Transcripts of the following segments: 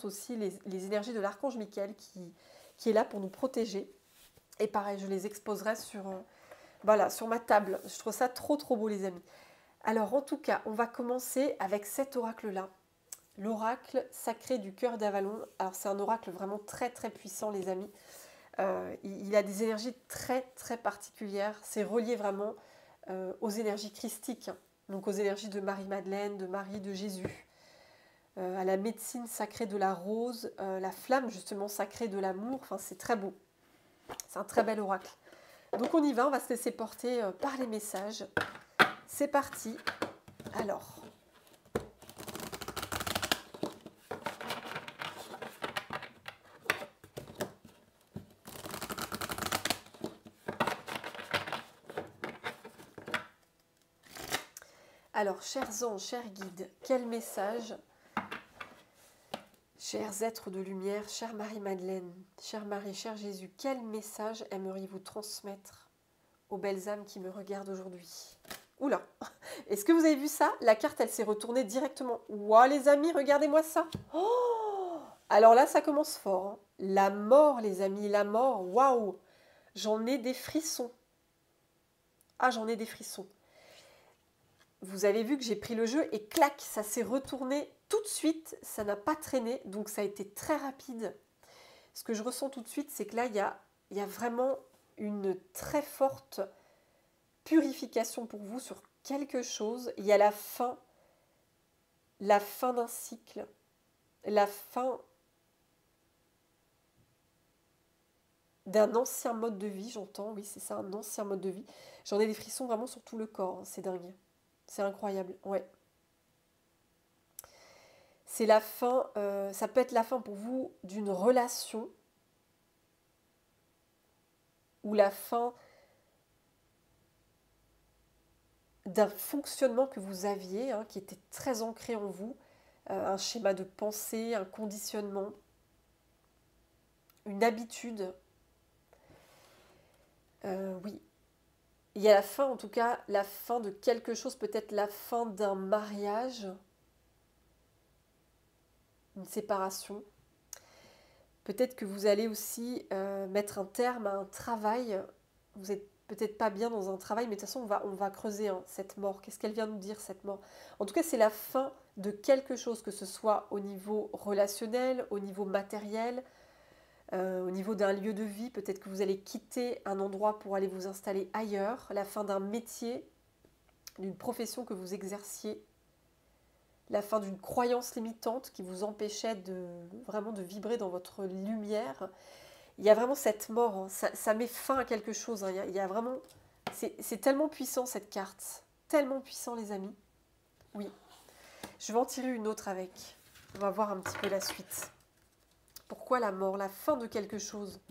aussi les énergies de l'archange Michael qui est là pour nous protéger. Et pareil, je les exposerai voilà, sur ma table. Je trouve ça trop trop beau les amis. Alors en tout cas, on va commencer avec cet oracle-là. L'oracle sacré du cœur d'Avalon. Alors c'est un oracle vraiment très très puissant les amis. Il a des énergies très très particulières. C'est relié vraiment aux énergies christiques. Donc aux énergies de Marie-Madeleine, de Marie, de Jésus. À la médecine sacrée de la rose, la flamme justement sacrée de l'amour. Enfin c'est très beau. C'est un très bel oracle. Donc on y va, on va se laisser porter par les messages. C'est parti. Alors. Alors, chers anges, chers guides, quel message, chers êtres de lumière, chère Marie-Madeleine, chère Marie, cher Jésus, quel message aimeriez-vous transmettre aux belles âmes qui me regardent aujourd'hui? Oula, est-ce que vous avez vu ça? La carte, elle s'est retournée directement. Ouah, les amis, regardez-moi ça. Oh, alors là, ça commence fort. Hein. La mort, les amis, la mort, waouh. J'en ai des frissons. Ah, j'en ai des frissons. Vous avez vu que j'ai pris le jeu et clac, ça s'est retourné tout de suite, ça n'a pas traîné, donc ça a été très rapide. Ce que je ressens tout de suite, c'est que là, il y a vraiment une très forte purification pour vous sur quelque chose. Il y a la fin d'un cycle, la fin d'un ancien mode de vie, j'entends, oui c'est ça, un ancien mode de vie. J'en ai des frissons vraiment sur tout le corps, hein, c'est dingue. C'est incroyable, ouais. C'est la fin, ça peut être la fin pour vous d'une relation ou la fin d'un fonctionnement que vous aviez, hein, qui était très ancré en vous, un schéma de pensée, un conditionnement, une habitude. Oui, il y a la fin, en tout cas, la fin de quelque chose, peut-être la fin d'un mariage, une séparation. Peut-être que vous allez aussi mettre un terme à un travail. Vous n'êtes peut-être pas bien dans un travail, mais de toute façon, on va creuser hein, cette mort. Qu'est-ce qu'elle vient nous dire, cette mort? En tout cas, c'est la fin de quelque chose, que ce soit au niveau relationnel, au niveau matériel, au niveau d'un lieu de vie. Peut-être que vous allez quitter un endroit pour aller vous installer ailleurs. La fin d'un métier, d'une profession que vous exerciez. La fin d'une croyance limitante qui vous empêchait vraiment de vibrer dans votre lumière. Il y a vraiment cette mort, hein. Ça met fin à quelque chose. Hein. Il y a vraiment... C'est tellement puissant cette carte. Tellement puissant les amis. Oui. Je vais en tirer une autre avec. On va voir un petit peu la suite. Pourquoi la mort? La fin de quelque chose.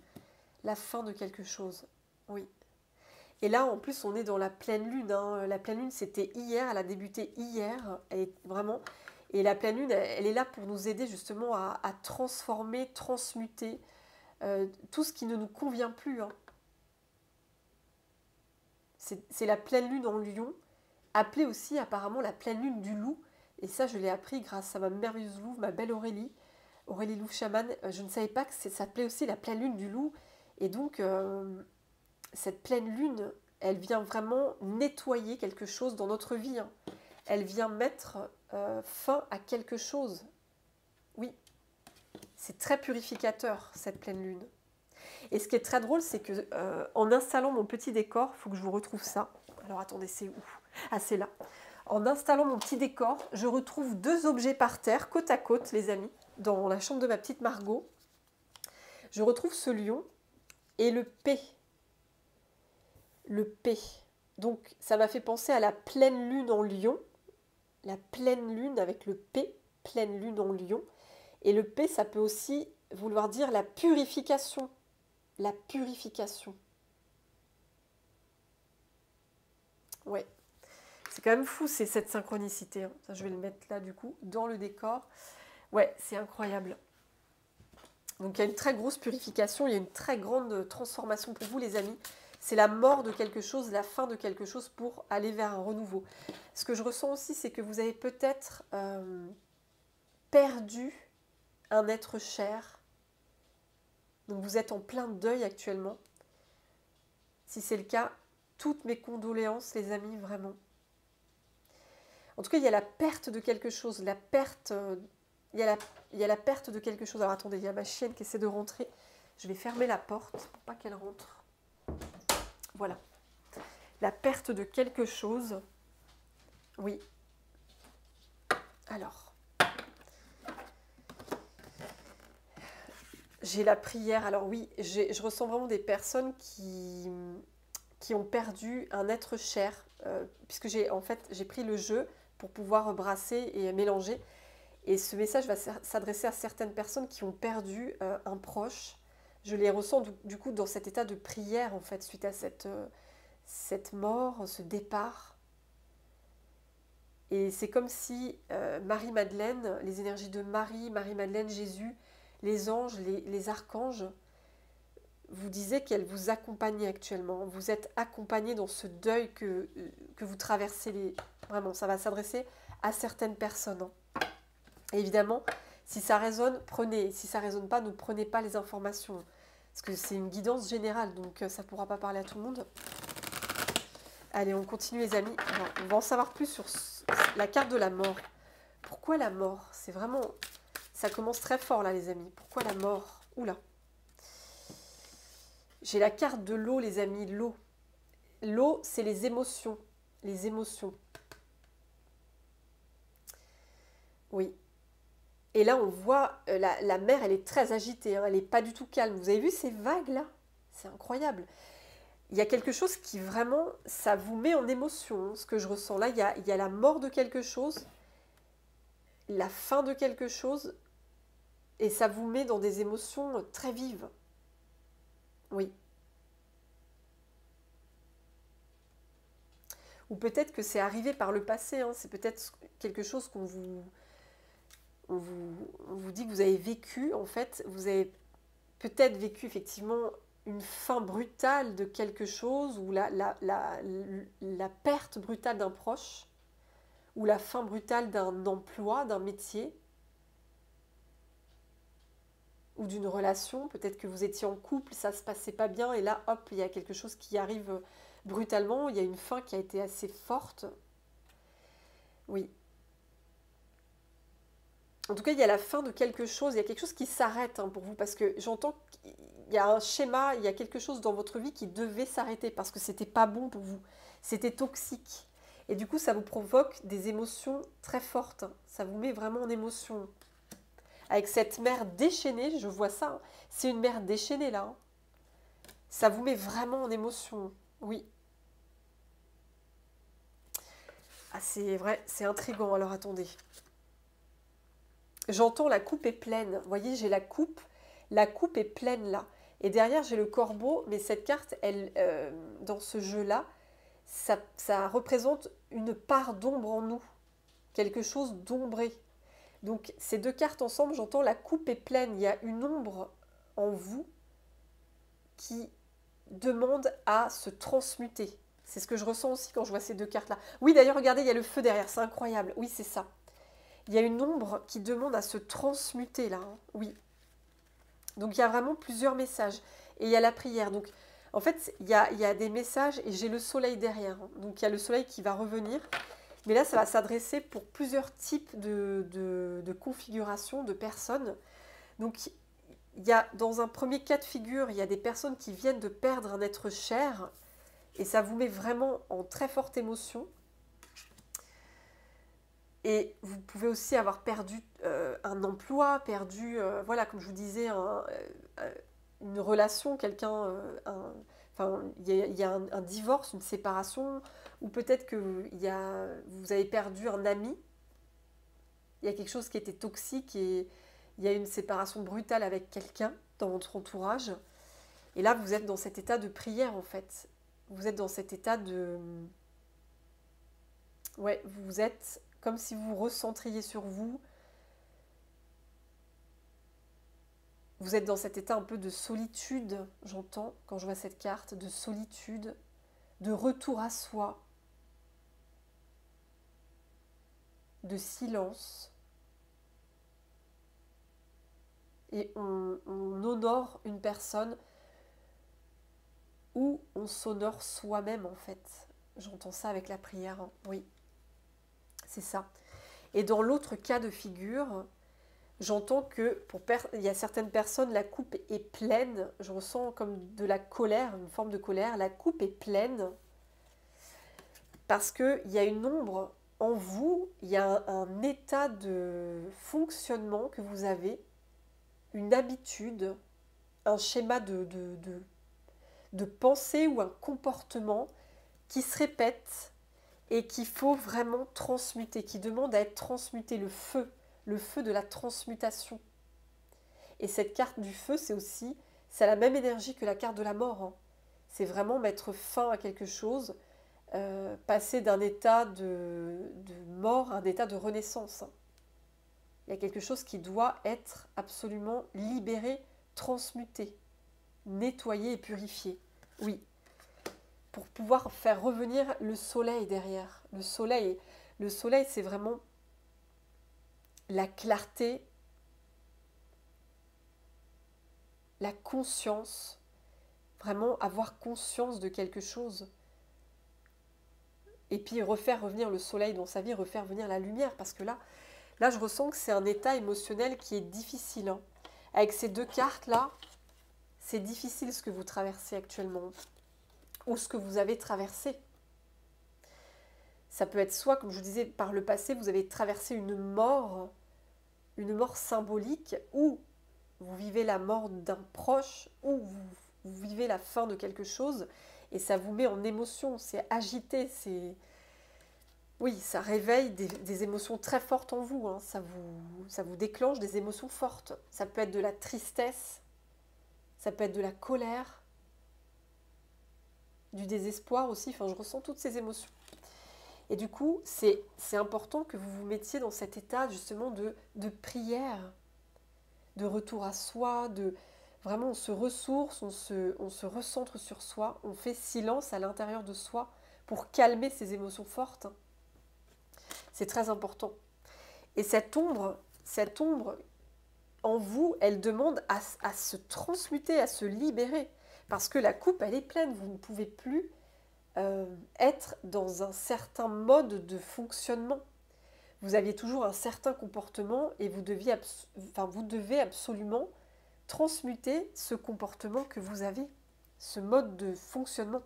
La fin de quelque chose. Oui. Et là, en plus, on est dans la pleine lune. Hein. La pleine lune, c'était hier. Elle a débuté hier. Vraiment... Et la pleine lune, elle est là pour nous aider justement à transformer, transmuter tout ce qui ne nous convient plus. Hein. C'est la pleine lune en lion, appelée aussi apparemment la pleine lune du loup. Et ça, je l'ai appris grâce à ma merveilleuse louve, ma belle Aurélie, Aurélie Louve Chaman. Je ne savais pas que ça s'appelait aussi la pleine lune du loup. Et donc, cette pleine lune, elle vient vraiment nettoyer quelque chose dans notre vie. Hein. Elle vient mettre fin à quelque chose. Oui, c'est très purificateur, cette pleine lune. Et ce qui est très drôle, c'est que en installant mon petit décor, il faut que je vous retrouve ça. Alors attendez, c'est où? Ah, c'est là. En installant mon petit décor, je retrouve deux objets par terre, côte à côte, les amis, dans la chambre de ma petite Margot. Je retrouve ce lion et le P. Le P. Donc, ça m'a fait penser à la pleine lune en lion. La pleine lune avec le P, pleine lune en lion. Et le P, ça peut aussi vouloir dire la purification. La purification. Ouais. C'est quand même fou, c'est cette synchronicité. Hein. Ça, je vais le mettre là, du coup, dans le décor. Ouais, c'est incroyable. Donc, il y a une très grosse purification, il y a une très grande transformation pour vous, les amis. C'est la mort de quelque chose, la fin de quelque chose pour aller vers un renouveau. Ce que je ressens aussi, c'est que vous avez peut-être perdu un être cher. Donc vous êtes en plein deuil actuellement. Si c'est le cas, toutes mes condoléances, les amis, vraiment. En tout cas, il y a la perte de quelque chose, la perte, il y a la perte de quelque chose. Alors attendez, il y a ma chienne qui essaie de rentrer. Je vais fermer la porte pour pas qu'elle rentre. Voilà. La perte de quelque chose. Oui. Alors. J'ai la prière. Alors oui, je ressens vraiment des personnes qui ont perdu un être cher. Puisque j'ai pris le jeu pour pouvoir brasser et mélanger. Et ce message va s'adresser à certaines personnes qui ont perdu un proche. Je les ressens du coup dans cet état de prière en fait, suite à cette mort, ce départ. Et c'est comme si Marie-Madeleine, les énergies de Marie, Marie-Madeleine, Jésus, les anges, les archanges, vous disaient qu'elles vous accompagnaient actuellement. Vous êtes accompagnés dans ce deuil que vous traversez. Vraiment, ça va s'adresser à certaines personnes. Hein. Et évidemment, si ça résonne, prenez. Si ça ne résonne pas, ne prenez pas les informations. Parce que c'est une guidance générale, donc ça ne pourra pas parler à tout le monde. Allez, on continue les amis. Alors, on va en savoir plus sur la carte de la mort. Pourquoi la mort? C'est vraiment... Ça commence très fort là les amis. Pourquoi la mort? Oula. J'ai la carte de l'eau les amis, l'eau. L'eau, c'est les émotions. Les émotions. Oui. Et là, on voit, la mer, elle est très agitée. Hein, elle n'est pas du tout calme. Vous avez vu ces vagues là? C'est incroyable. Il y a quelque chose qui vraiment, ça vous met en émotion. Hein, ce que je ressens là, il y a la mort de quelque chose, la fin de quelque chose. Et ça vous met dans des émotions très vives. Oui. Ou peut-être que c'est arrivé par le passé. Hein. C'est peut-être quelque chose qu'on on vous dit que vous avez vécu. En fait, vous avez peut-être vécu effectivement une fin brutale de quelque chose, ou la perte brutale d'un proche, ou la fin brutale d'un emploi, d'un métier, ou d'une relation. Peut-être que vous étiez en couple, ça ne se passait pas bien, et là, hop, il y a quelque chose qui arrive brutalement, il y a une fin qui a été assez forte. Oui. En tout cas, il y a la fin de quelque chose, il y a quelque chose qui s'arrête hein, pour vous, parce que j'entends qu'il y a un schéma, il y a quelque chose dans votre vie qui devait s'arrêter, parce que c'était pas bon pour vous, c'était toxique. Et du coup, ça vous provoque des émotions très fortes, hein. Ça vous met vraiment en émotion. Avec cette mer déchaînée, je vois ça, hein. C'est une mer déchaînée là. Hein. Ça vous met vraiment en émotion, oui. Ah, c'est vrai, c'est intriguant, alors attendez. J'entends la coupe est pleine. Vous voyez, j'ai la coupe est pleine là. Et derrière, j'ai le corbeau, mais cette carte, elle, dans ce jeu-là, ça représente une part d'ombre en nous, quelque chose d'ombré. Donc, ces deux cartes ensemble, j'entends la coupe est pleine. Il y a une ombre en vous qui demande à se transmuter. C'est ce que je ressens aussi quand je vois ces deux cartes-là. Oui, d'ailleurs, regardez, il y a le feu derrière, c'est incroyable. Oui, c'est ça. Il y a une ombre qui demande à se transmuter là, hein. Oui. Donc il y a vraiment plusieurs messages. Et il y a la prière. Donc en fait, il y a des messages et j'ai le soleil derrière. Hein. Donc il y a le soleil qui va revenir. Mais là, ça va s'adresser pour plusieurs types de configurations, de personnes. Donc il y a dans un premier cas de figure, il y a des personnes qui viennent de perdre un être cher. Et ça vous met vraiment en très forte émotion. Et vous pouvez aussi avoir perdu un emploi, perdu, voilà, comme je vous disais, une relation, quelqu'un, enfin, il y a un divorce, une séparation, ou peut-être que vous avez perdu un ami, il y a quelque chose qui était toxique et il y a une séparation brutale avec quelqu'un dans votre entourage. Et là, vous êtes dans cet état de prière, en fait. Vous êtes dans cet état de... Ouais, vous êtes... comme si vous recentriez sur vous. Vous êtes dans cet état un peu de solitude, j'entends, quand je vois cette carte, de solitude, de retour à soi, de silence. et on honore une personne ou on s'honore soi-même en fait. J'entends ça avec la prière, hein. Oui, c'est ça. Et dans l'autre cas de figure, j'entends que il y a certaines personnes, la coupe est pleine. Je ressens comme de la colère, une forme de colère. La coupe est pleine parce qu'il y a une ombre en vous, il y a un état de fonctionnement que vous avez, une habitude, un schéma de pensée ou un comportement qui se répète et qu'il faut vraiment transmuter, qui demande à être transmuté, le feu de la transmutation. Et cette carte du feu, c'est la même énergie que la carte de la mort, hein. C'est vraiment mettre fin à quelque chose, passer d'un état de mort à un état de renaissance, hein. Il y a quelque chose qui doit être absolument libéré, transmuté, nettoyé et purifié. Oui, pour pouvoir faire revenir le soleil derrière. Le soleil, c'est vraiment la clarté, la conscience, vraiment avoir conscience de quelque chose. Et puis refaire revenir le soleil dans sa vie, refaire venir la lumière. Parce que là je ressens que c'est un état émotionnel qui est difficile, hein. Avec ces deux cartes-là, c'est difficile ce que vous traversez actuellement. Ou ce que vous avez traversé. Ça peut être soit, comme je vous disais, par le passé, vous avez traversé une mort symbolique, ou vous vivez la mort d'un proche, ou vous vivez la fin de quelque chose, et ça vous met en émotion, c'est agité, oui, ça réveille des émotions très fortes en vous, hein. Ça vous déclenche des émotions fortes. Ça peut être de la tristesse, ça peut être de la colère, du désespoir aussi, enfin je ressens toutes ces émotions. Et du coup, c'est important que vous vous mettiez dans cet état justement de prière, de retour à soi, vraiment on se ressource, on se recentre sur soi, on fait silence à l'intérieur de soi pour calmer ces émotions fortes. C'est très important. Et cette ombre en vous, elle demande à se transmuter, à se libérer. Parce que la coupe, elle est pleine, vous ne pouvez plus être dans un certain mode de fonctionnement. Vous aviez toujours un certain comportement et vous devez absolument transmuter ce comportement que vous avez, ce mode de fonctionnement,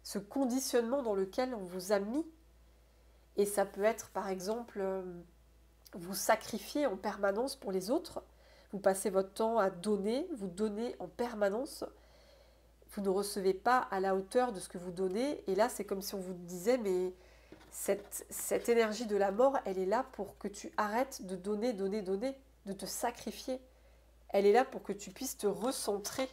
ce conditionnement dans lequel on vous a mis. Et ça peut être par exemple vous sacrifier en permanence pour les autres, vous passez votre temps à donner, vous donnez en permanence, vous ne recevez pas à la hauteur de ce que vous donnez, et là c'est comme si on vous disait mais cette énergie de la mort, elle est là pour que tu arrêtes de donner, de te sacrifier. Elle est là pour que tu puisses te recentrer,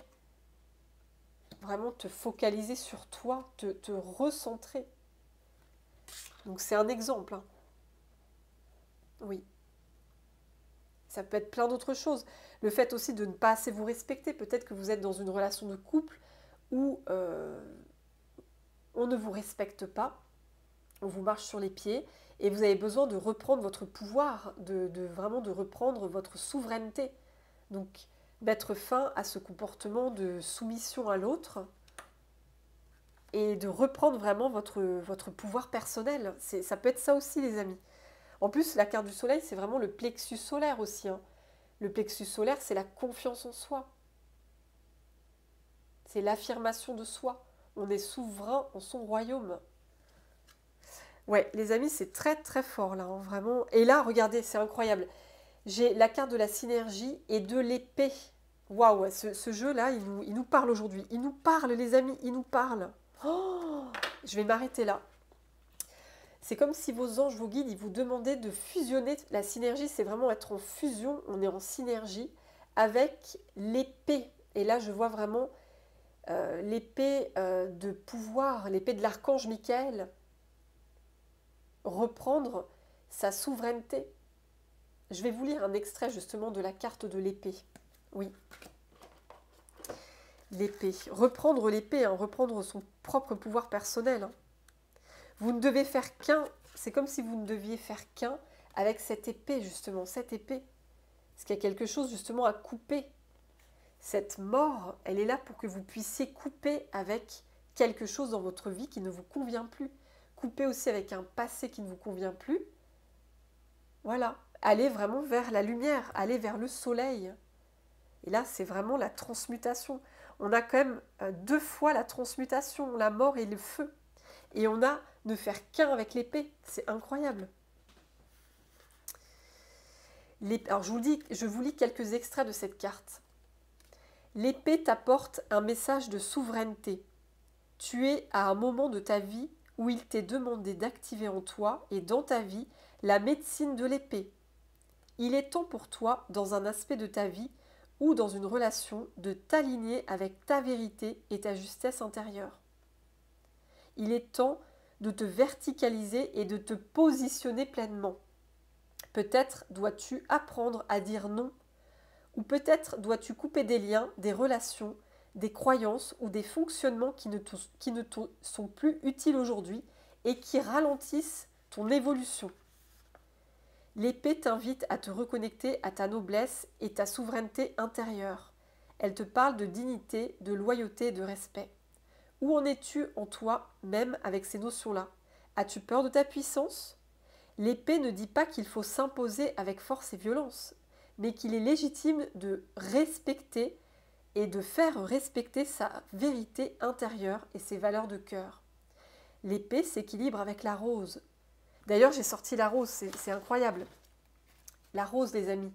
vraiment te focaliser sur toi, te recentrer. Donc c'est un exemple, hein. Oui. Ça peut être plein d'autres choses. Le fait aussi de ne pas assez vous respecter. Peut-être que vous êtes dans une relation de couple où on ne vous respecte pas, on vous marche sur les pieds et vous avez besoin de reprendre votre pouvoir, vraiment de reprendre votre souveraineté. Donc mettre fin à ce comportement de soumission à l'autre et de reprendre vraiment votre pouvoir personnel. Ça peut être ça aussi les amis. En plus, la carte du soleil, c'est vraiment le plexus solaire aussi, hein. Le plexus solaire, c'est la confiance en soi. C'est l'affirmation de soi. On est souverain en son royaume. Ouais, les amis, c'est très très fort là, hein, vraiment. Et là, regardez, c'est incroyable. J'ai la carte de la synergie et de l'épée. Waouh, ce jeu-là, il nous parle aujourd'hui. Il nous parle, les amis, il nous parle. Oh, je vais m'arrêter là. C'est comme si vos anges, vos guides, ils vous demandaient de fusionner. La synergie, c'est vraiment être en fusion, on est en synergie avec l'épée. Et là, je vois vraiment l'épée de pouvoir, l'épée de l'archange Michael, reprendre sa souveraineté. Je vais vous lire un extrait justement de la carte de l'épée. Oui. L'épée. Reprendre l'épée, hein, reprendre son propre pouvoir personnel, hein. Vous ne devez faire qu'un, c'est comme si vous ne deviez faire qu'un avec cette épée, justement, cette épée. Est-ce qu'il y a quelque chose justement à couper? Cette mort, elle est là pour que vous puissiez couper avec quelque chose dans votre vie qui ne vous convient plus. Couper aussi avec un passé qui ne vous convient plus. Voilà, aller vraiment vers la lumière, aller vers le soleil. Et là, c'est vraiment la transmutation. On a quand même deux fois la transmutation, la mort et le feu. Et on a ne faire qu'un avec l'épée. C'est incroyable. Alors je vous lis quelques extraits de cette carte. L'épée t'apporte un message de souveraineté. Tu es à un moment de ta vie où il t'est demandé d'activer en toi et dans ta vie la médecine de l'épée. Il est temps pour toi, dans un aspect de ta vie ou dans une relation, de t'aligner avec ta vérité et ta justesse intérieure. Il est temps de te verticaliser et de te positionner pleinement. Peut-être dois-tu apprendre à dire non, ou peut-être dois-tu couper des liens, des relations, des croyances ou des fonctionnements qui ne te sont plus utiles aujourd'hui et qui ralentissent ton évolution. L'épée t'invite à te reconnecter à ta noblesse et ta souveraineté intérieure. Elle te parle de dignité, de loyauté et de respect. Où en es-tu en toi-même avec ces notions-là? As-tu peur de ta puissance? L'épée ne dit pas qu'il faut s'imposer avec force et violence, mais qu'il est légitime de respecter et de faire respecter sa vérité intérieure et ses valeurs de cœur. L'épée s'équilibre avec la rose. D'ailleurs, j'ai sorti la rose, c'est incroyable. La rose, les amis.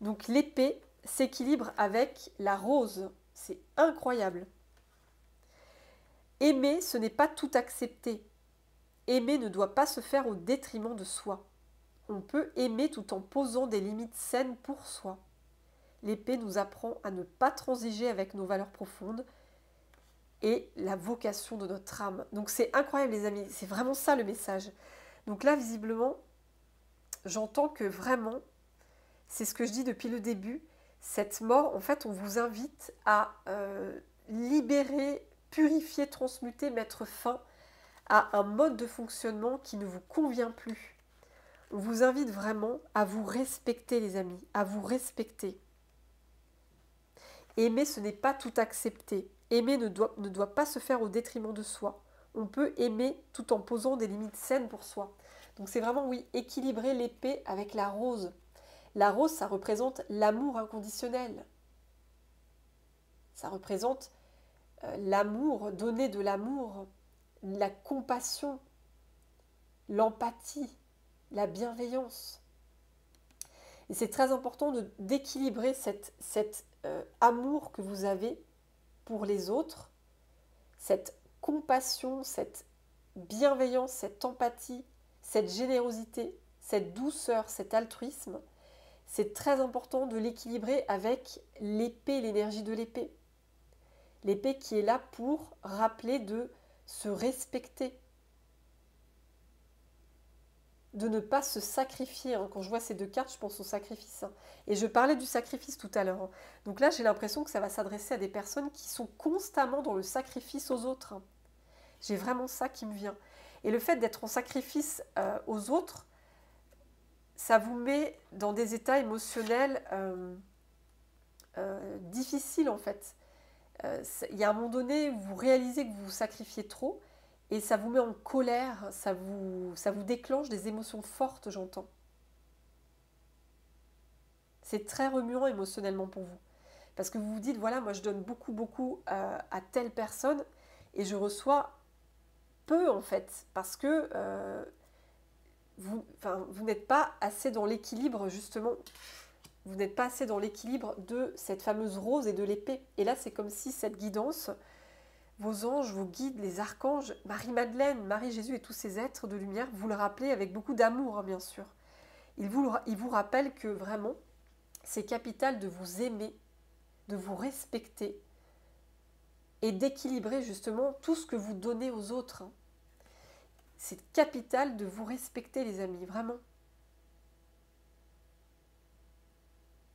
Donc l'épée s'équilibre avec la rose. C'est incroyable. Aimer, ce n'est pas tout accepter. Aimer ne doit pas se faire au détriment de soi. On peut aimer tout en posant des limites saines pour soi. L'épée nous apprend à ne pas transiger avec nos valeurs profondes et la vocation de notre âme. Donc c'est incroyable les amis, c'est vraiment ça le message. Donc là visiblement, j'entends que vraiment, c'est ce que je dis depuis le début, cette mort, en fait on vous invite à libérer, purifier, transmuter, mettre fin à un mode de fonctionnement qui ne vous convient plus. On vous invite vraiment à vous respecter les amis, à vous respecter. Aimer, ce n'est pas tout accepter. Aimer ne doit pas se faire au détriment de soi. On peut aimer tout en posant des limites saines pour soi. Donc c'est vraiment, oui, équilibrer l'épée avec la rose. La rose, ça représente l'amour inconditionnel. Ça représente l'amour, donner de l'amour, la compassion, l'empathie, la bienveillance. Et c'est très important d'équilibrer cet amour que vous avez pour les autres, cette compassion, cette bienveillance, cette empathie, cette générosité, cette douceur, cet altruisme. C'est très important de l'équilibrer avec l'épée, l'énergie de l'épée. L'épée qui est là pour rappeler de se respecter, de ne pas se sacrifier. Quand je vois ces deux cartes, je pense au sacrifice. Et je parlais du sacrifice tout à l'heure. Donc là, j'ai l'impression que ça va s'adresser à des personnes qui sont constamment dans le sacrifice aux autres. J'ai vraiment ça qui me vient. Et le fait d'être en sacrifice aux autres, ça vous met dans des états émotionnels difficiles en fait. Il y a un moment donné où vous réalisez que vous vous sacrifiez trop et ça vous met en colère, ça vous déclenche des émotions fortes, j'entends. C'est très remuant émotionnellement pour vous. Parce que vous vous dites, voilà, moi je donne beaucoup, beaucoup à telle personne et je reçois peu en fait. Parce que vous n'êtes pas assez dans l'équilibre justement. Vous n'êtes pas assez dans l'équilibre de cette fameuse rose et de l'épée. Et là, c'est comme si cette guidance, vos anges, vos guides, les archanges, Marie-Madeleine, Marie-Jésus et tous ces êtres de lumière, vous le rappelez avec beaucoup d'amour, hein, bien sûr. Ils vous rappellent que vraiment, c'est capital de vous aimer, de vous respecter et d'équilibrer justement tout ce que vous donnez aux autres. C'est capital de vous respecter, les amis, vraiment.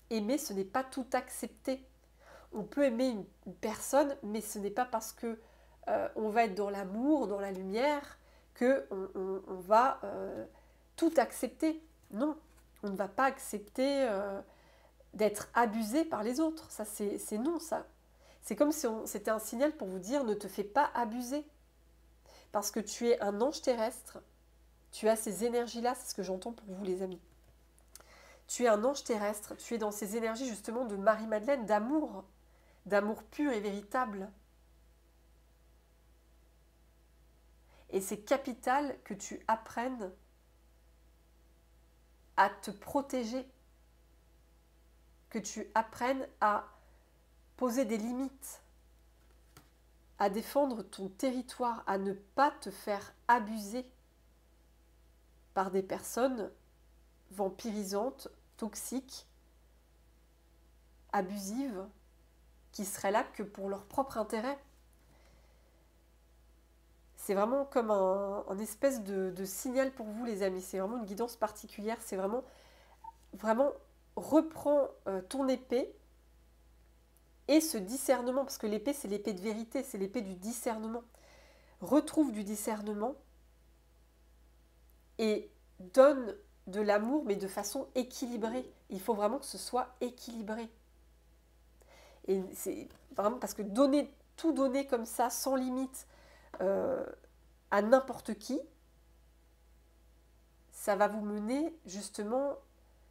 Aimer, ce n'est pas tout accepter. On peut aimer une personne, mais ce n'est pas parce que on va être dans l'amour, dans la lumière, que on va tout accepter. Non, on ne va pas accepter d'être abusé par les autres. Ça, c'est non, ça. C'est comme si c'était un signal pour vous dire ne te fais pas abuser. Parce que tu es un ange terrestre. Tu as ces énergies-là, c'est ce que j'entends pour vous, les amis. Tu es un ange terrestre. Tu es dans ces énergies, justement, de Marie-Madeleine, d'amour pur et véritable. Et c'est capital que tu apprennes à te protéger, que tu apprennes à poser des limites, à défendre ton territoire, à ne pas te faire abuser par des personnes vampirisantes, toxiques, abusives, qui seraient là que pour leur propre intérêt. C'est vraiment comme un espèce de signal pour vous, les amis. C'est vraiment une guidance particulière. C'est vraiment, vraiment, reprends ton épée et ce discernement, parce que l'épée, c'est l'épée de vérité, c'est l'épée du discernement. Retrouve du discernement et donne de l'amour, mais de façon équilibrée. Il faut vraiment que ce soit équilibré. Et c'est vraiment parce que tout donner comme ça, sans limite, à n'importe qui, ça va vous mener justement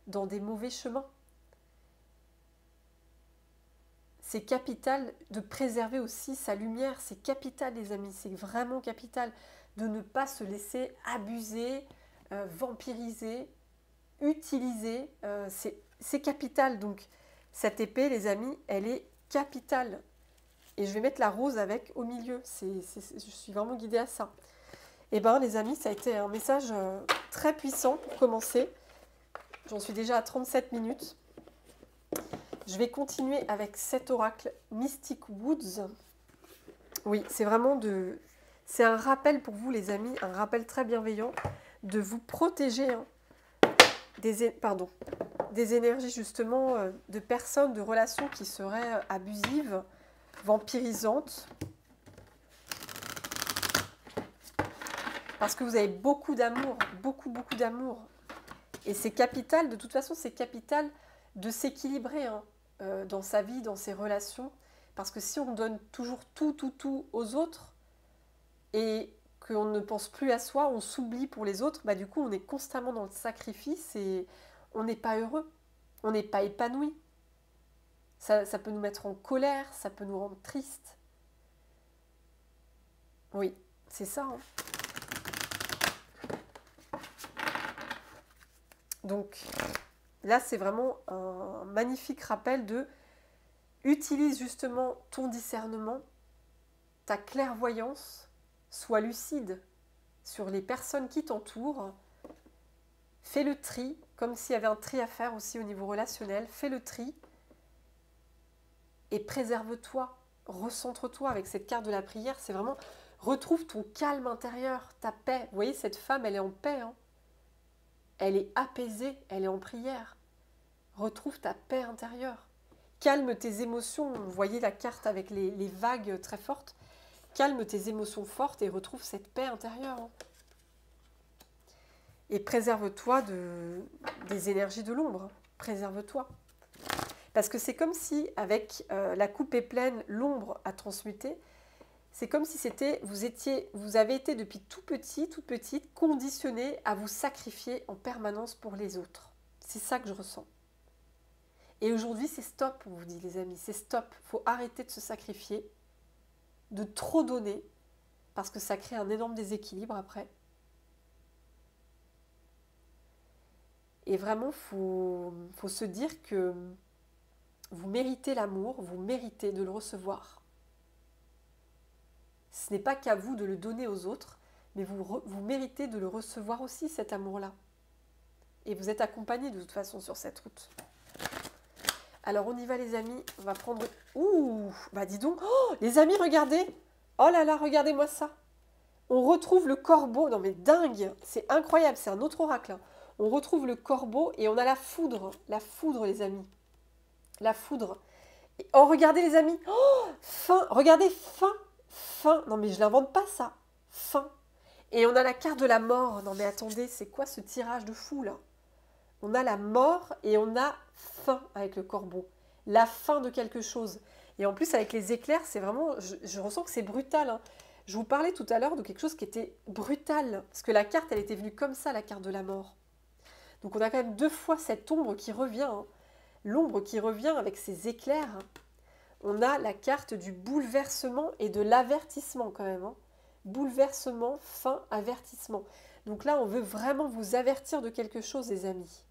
dans des mauvais chemins. C'est capital de préserver aussi sa lumière, c'est capital les amis, c'est vraiment capital de ne pas se laisser abuser, vampiriser, utiliser, c'est capital. Donc cette épée les amis, elle est capitale. Et je vais mettre la rose avec au milieu, je suis vraiment guidée à ça. Et bien les amis, ça a été un message très puissant pour commencer. J'en suis déjà à 37 minutes. Je vais continuer avec cet oracle Mystic Woods. Oui, c'est vraiment c'est un rappel pour vous les amis, un rappel très bienveillant de vous protéger des énergies justement de personnes, de relations qui seraient abusives, vampirisantes. Parce que vous avez beaucoup d'amour, beaucoup d'amour. Et c'est capital, de toute façon c'est capital de s'équilibrer dans sa vie, dans ses relations. Parce que si on donne toujours tout aux autres et qu'on ne pense plus à soi, on s'oublie pour les autres, bah du coup on est constamment dans le sacrifice et on n'est pas heureux, on n'est pas épanoui. Ça peut nous mettre en colère, ça peut nous rendre tristes. Oui, c'est ça. Donc là, c'est vraiment un magnifique rappel de utilise justement ton discernement, ta clairvoyance, sois lucide sur les personnes qui t'entourent, fais le tri, comme s'il y avait un tri à faire aussi au niveau relationnel, fais le tri et préserve-toi, recentre-toi avec cette carte de la prière, c'est vraiment retrouve ton calme intérieur, ta paix. Vous voyez, cette femme, elle est en paix, elle est apaisée, elle est en prière. Retrouve ta paix intérieure. Calme tes émotions. Vous voyez la carte avec les vagues très fortes. Calme tes émotions fortes et retrouve cette paix intérieure. Et préserve-toi des énergies de l'ombre. Préserve-toi. Parce que c'est comme si, avec la coupe est pleine, l'ombre a transmuté. C'est comme si vous avez été depuis toute petite, conditionné à vous sacrifier en permanence pour les autres. C'est ça que je ressens. Et aujourd'hui, c'est stop, on vous dit les amis, c'est stop. Il faut arrêter de se sacrifier, de trop donner, parce que ça crée un énorme déséquilibre après. Et vraiment, il faut se dire que vous méritez l'amour, vous méritez de le recevoir. Ce n'est pas qu'à vous de le donner aux autres, mais vous méritez de le recevoir aussi, cet amour-là. Et vous êtes accompagnés de toute façon sur cette route. Alors on y va les amis, on va prendre... Ouh, bah dis donc, oh, les amis regardez, oh là là, regardez-moi ça. On retrouve le corbeau, non mais dingue, c'est incroyable, c'est un autre oracle. On retrouve le corbeau et on a la foudre les amis, la foudre. Et, oh regardez les amis, oh, fin, regardez, fin, non mais je l'invente pas ça, fin. Et on a la carte de la mort, non mais attendez, c'est quoi ce tirage de fou là? On a la mort et on a fin avec le corbeau. La fin de quelque chose. Et en plus, avec les éclairs, c'est vraiment... Je ressens que c'est brutal, hein. Je vous parlais tout à l'heure de quelque chose qui était brutal. Parce que la carte, elle était venue comme ça, la carte de la mort. Donc on a quand même 2 fois cette ombre qui revient, hein. L'ombre qui revient avec ses éclairs. On a la carte du bouleversement et de l'avertissement quand même, hein. Bouleversement, fin, avertissement. Donc là, on veut vraiment vous avertir de quelque chose, les amis.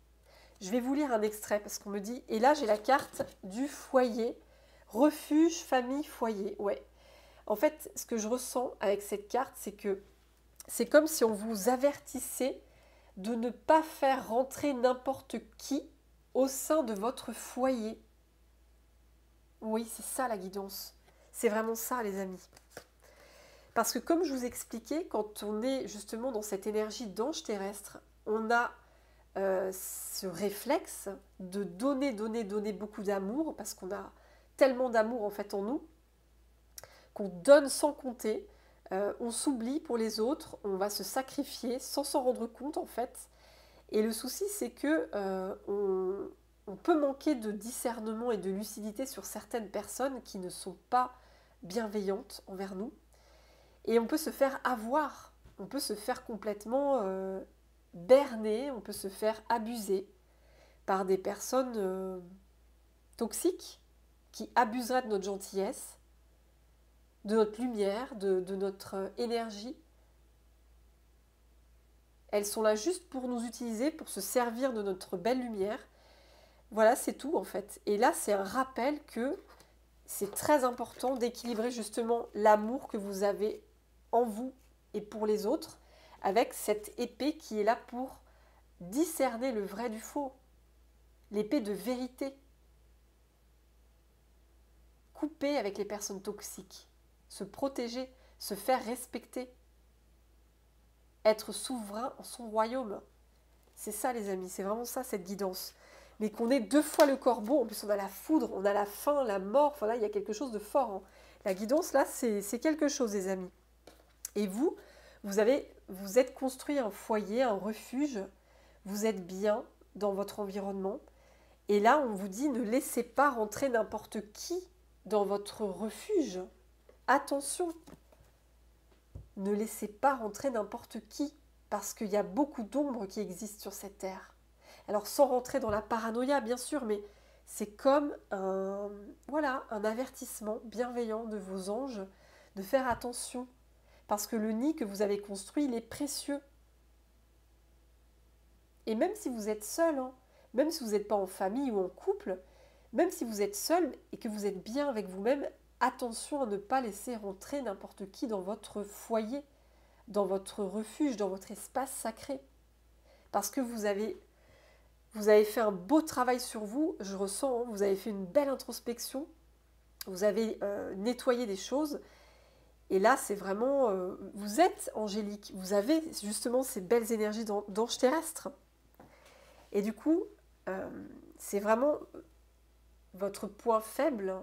Je vais vous lire un extrait parce qu'on me dit... Et là, j'ai la carte du foyer. Refuge, famille, foyer. Ouais. En fait, ce que je ressens avec cette carte, c'est que c'est comme si on vous avertissait de ne pas faire rentrer n'importe qui au sein de votre foyer. Oui, c'est ça la guidance. C'est vraiment ça, les amis. Parce que comme je vous expliquais, quand on est justement dans cette énergie d'ange terrestre, on a ce réflexe de donner beaucoup d'amour, parce qu'on a tellement d'amour en fait en nous, qu'on donne sans compter, on s'oublie pour les autres, on va se sacrifier sans s'en rendre compte en fait. Et le souci c'est que on peut manquer de discernement et de lucidité sur certaines personnes qui ne sont pas bienveillantes envers nous. Et on peut se faire avoir, on peut se faire complètement berner, on peut se faire abuser par des personnes toxiques qui abuseraient de notre gentillesse, de notre lumière, de notre énergie. Elles sont là juste pour nous utiliser, pour se servir de notre belle lumière. Voilà, c'est tout en fait. Et là, c'est un rappel que c'est très important d'équilibrer justement l'amour que vous avez en vous et pour les autres, avec cette épée qui est là pour discerner le vrai du faux, l'épée de vérité. Couper avec les personnes toxiques, se protéger, se faire respecter, être souverain en son royaume. C'est ça les amis, c'est vraiment ça cette guidance. Mais qu'on ait 2 fois le corbeau, en plus on a la foudre, on a la faim, la mort, enfin là il y a quelque chose de fort, hein. La guidance là c'est quelque chose les amis. Et vous, vous êtes construit un foyer, un refuge, vous êtes bien dans votre environnement. Et là, on vous dit, ne laissez pas rentrer n'importe qui dans votre refuge. Attention, ne laissez pas rentrer n'importe qui, parce qu'il y a beaucoup d'ombres qui existent sur cette terre. Alors, sans rentrer dans la paranoïa, bien sûr, mais c'est comme un avertissement bienveillant de vos anges, de faire attention. Parce que le nid que vous avez construit, il est précieux. Et même si vous êtes seul, hein, même si vous n'êtes pas en famille ou en couple, même si vous êtes seul et que vous êtes bien avec vous-même, attention à ne pas laisser rentrer n'importe qui dans votre foyer, dans votre refuge, dans votre espace sacré. Parce que vous avez fait un beau travail sur vous, je ressens, hein, vous avez fait une belle introspection, vous avez nettoyé des choses. Et là, c'est vraiment... vous êtes angélique, vous avez justement ces belles énergies d'ange terrestre. Et du coup, c'est vraiment votre point faible,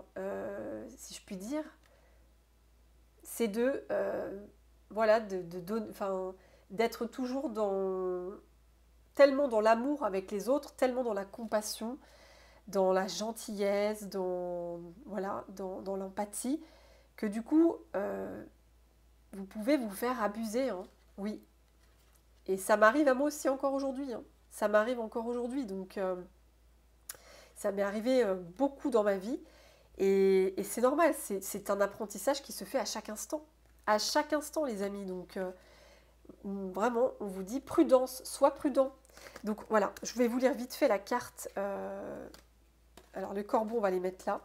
si je puis dire, c'est d'être toujours tellement dans l'amour avec les autres, tellement dans la compassion, dans la gentillesse, dans l'empathie, que du coup, vous pouvez vous faire abuser, hein. Oui. Et ça m'arrive à moi aussi encore aujourd'hui, hein. Ça m'arrive encore aujourd'hui, donc ça m'est arrivé beaucoup dans ma vie. Et c'est normal, c'est un apprentissage qui se fait à chaque instant. À chaque instant, les amis. Donc, vraiment, on vous dit prudence, sois prudent. Donc, voilà, je vais vous lire vite fait la carte. Alors, le corbeau, on va les mettre là.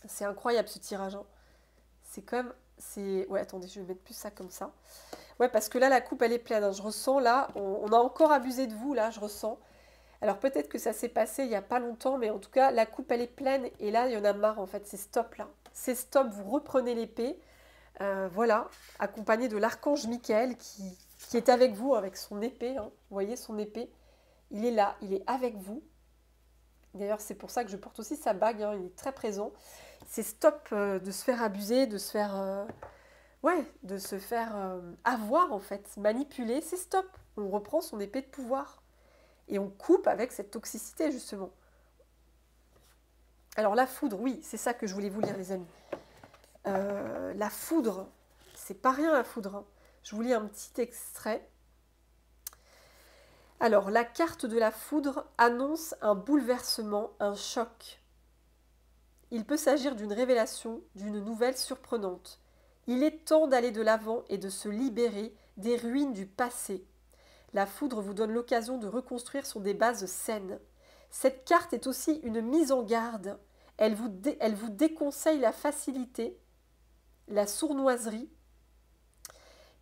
C'est incroyable ce tirage, hein. C'est comme... Ouais, attendez, je vais mettre plus ça comme ça. Ouais, parce que là, la coupe, elle est pleine, hein. Je ressens, là, on a encore abusé de vous, là, je ressens. Alors, peut-être que ça s'est passé il n'y a pas longtemps, mais en tout cas, la coupe, elle est pleine. Et là, il y en a marre, en fait. C'est stop, là. C'est stop, vous reprenez l'épée. Voilà, accompagné de l'archange Michael qui est avec vous, avec son épée, hein. Vous voyez, son épée. Il est là, il est avec vous. D'ailleurs, c'est pour ça que je porte aussi sa bague, hein. Il est très présent. C'est stop de se faire abuser, de se faire... avoir en fait, manipuler, c'est stop. On reprend son épée de pouvoir. Et on coupe avec cette toxicité, justement. Alors la foudre, oui, c'est ça que je voulais vous lire, les amis. La foudre, c'est pas rien la foudre, hein. Je vous lis un petit extrait. Alors, la carte de la foudre annonce un bouleversement, un choc. Il peut s'agir d'une révélation, d'une nouvelle surprenante. Il est temps d'aller de l'avant et de se libérer des ruines du passé. La foudre vous donne l'occasion de reconstruire sur des bases saines. Cette carte est aussi une mise en garde. Elle vous déconseille la facilité, la sournoiserie,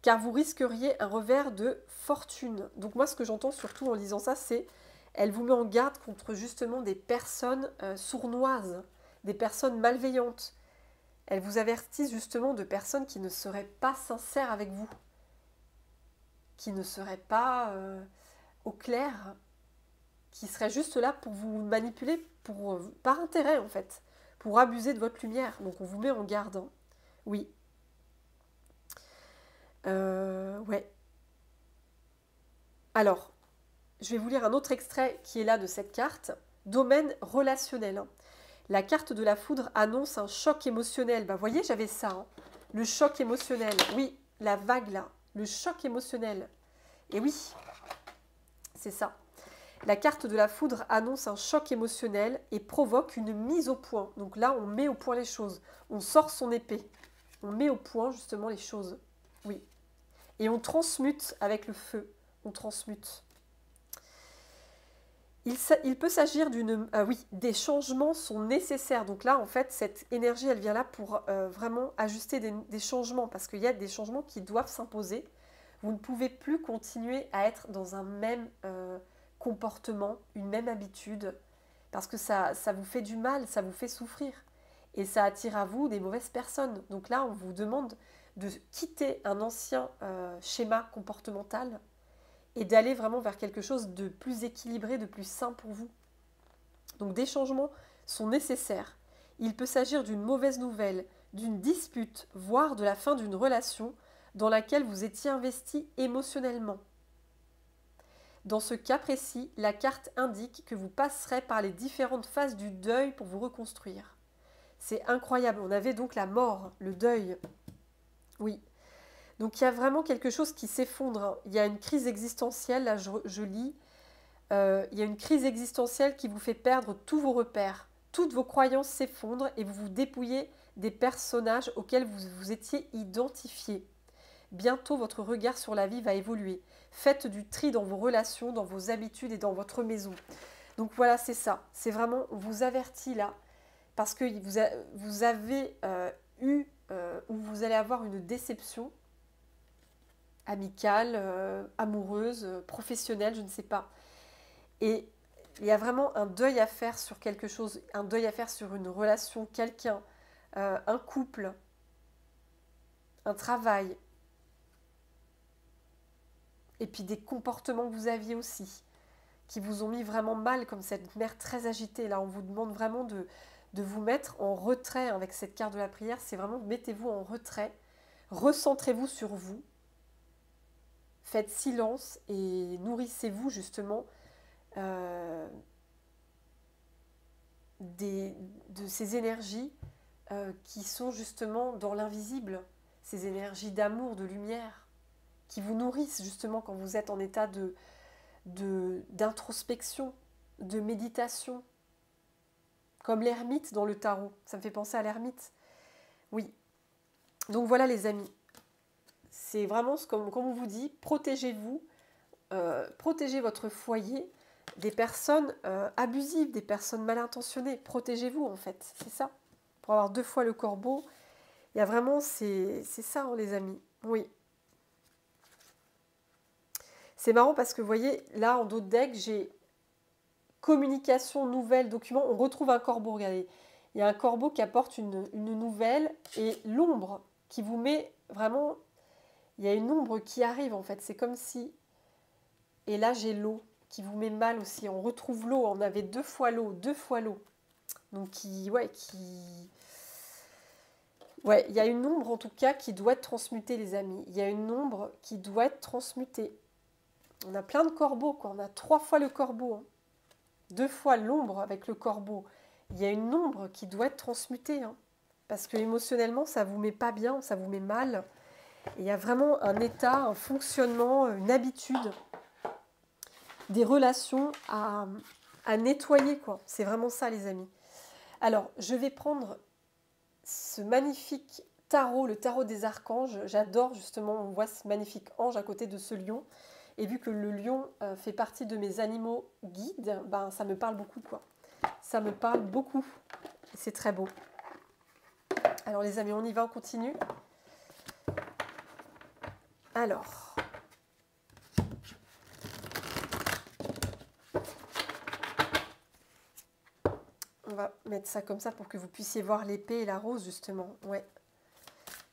car vous risqueriez un revers de fortune. Donc moi, ce que j'entends surtout en lisant ça, c'est elle vous met en garde contre justement des personnes sournoises, des personnes malveillantes. Elle vous avertit justement de personnes qui ne seraient pas sincères avec vous, qui ne seraient pas au clair, qui seraient juste là pour vous manipuler par intérêt en fait, pour abuser de votre lumière. Donc on vous met en garde, hein. Oui. Ouais. Alors, je vais vous lire un autre extrait qui est là de cette carte. Domaine relationnel, hein. La carte de la foudre annonce un choc émotionnel. Bah, vous voyez, j'avais ça, hein. Le choc émotionnel. Oui, la vague là. Le choc émotionnel. Et oui, c'est ça. La carte de la foudre annonce un choc émotionnel et provoque une mise au point. Donc là, on met au point les choses. On sort son épée. On met au point justement les choses. Oui. Et on transmute avec le feu. On transmute. Il peut s'agir d'une... oui, des changements sont nécessaires. Donc là, en fait, cette énergie, elle vient là pour vraiment ajuster des changements. Parce qu'il y a des changements qui doivent s'imposer. Vous ne pouvez plus continuer à être dans un même comportement, une même habitude. Parce que ça vous fait du mal, ça vous fait souffrir. Et ça attire à vous des mauvaises personnes. Donc là, on vous demande de quitter un ancien schéma comportemental et d'aller vraiment vers quelque chose de plus équilibré, de plus sain pour vous. Donc des changements sont nécessaires. Il peut s'agir d'une mauvaise nouvelle, d'une dispute, voire de la fin d'une relation dans laquelle vous étiez investi émotionnellement. Dans ce cas précis, la carte indique que vous passerez par les différentes phases du deuil pour vous reconstruire. C'est incroyable. On avait donc la mort, le deuil. Oui. Donc il y a vraiment quelque chose qui s'effondre, hein. Il y a une crise existentielle, là je lis, il y a une crise existentielle qui vous fait perdre tous vos repères. Toutes vos croyances s'effondrent et vous vous dépouillez des personnages auxquels vous vous étiez identifiés. Bientôt, votre regard sur la vie va évoluer. Faites du tri dans vos relations, dans vos habitudes et dans votre maison. Donc voilà, c'est ça. C'est vraiment, on vous avertit là, parce que vous avez eu, ou vous allez avoir une déception amicale, amoureuse, professionnelle, je ne sais pas. Et il y a vraiment un deuil à faire sur quelque chose, un deuil à faire sur une relation, quelqu'un, un couple, un travail, et puis des comportements que vous aviez aussi, qui vous ont mis vraiment mal, comme cette mère très agitée. Là, on vous demande vraiment de vous mettre en retrait avec cette carte de la prière. C'est vraiment, mettez-vous en retrait, recentrez-vous sur vous, faites silence et nourrissez-vous justement de ces énergies qui sont justement dans l'invisible, ces énergies d'amour, de lumière, qui vous nourrissent justement quand vous êtes en état d'introspection, de méditation, comme l'ermite dans le tarot. Ça me fait penser à l'ermite. Oui. Donc voilà les amis, c'est vraiment comme on vous dit, protégez-vous, protégez votre foyer des personnes abusives, des personnes mal intentionnées. Protégez-vous en fait, c'est ça. Pour avoir 2 fois le corbeau, il y a vraiment, c'est ça hein, les amis. Oui. C'est marrant parce que vous voyez, là en dos de deck, j'ai communication, nouvelle, document. On retrouve un corbeau, regardez. Il y a un corbeau qui apporte une nouvelle et l'ombre qui vous met vraiment... Il y a une ombre qui arrive en fait. C'est comme si... Et là j'ai l'eau qui vous met mal aussi. On retrouve l'eau. On avait 2 fois l'eau. 2 fois l'eau. Donc ouais, il y a une ombre en tout cas qui doit être transmutée les amis. Il y a une ombre qui doit être transmutée. On a plein de corbeaux, quoi. On a 3 fois le corbeau, hein. 2 fois l'ombre avec le corbeau. Il y a une ombre qui doit être transmutée, hein, parce que émotionnellement, ça vous met pas bien, ça vous met mal. Et il y a vraiment un état, un fonctionnement, une habitude, des relations à nettoyer, quoi. C'est vraiment ça, les amis. Alors, je vais prendre ce magnifique tarot, le tarot des archanges. J'adore justement, on voit ce magnifique ange à côté de ce lion. Et vu que le lion fait partie de mes animaux guides, ben, ça me parle beaucoup, quoi. Ça me parle beaucoup. C'est très beau. Alors les amis, on y va, on continue. Alors, on va mettre ça comme ça pour que vous puissiez voir l'épée et la rose, justement. Ouais.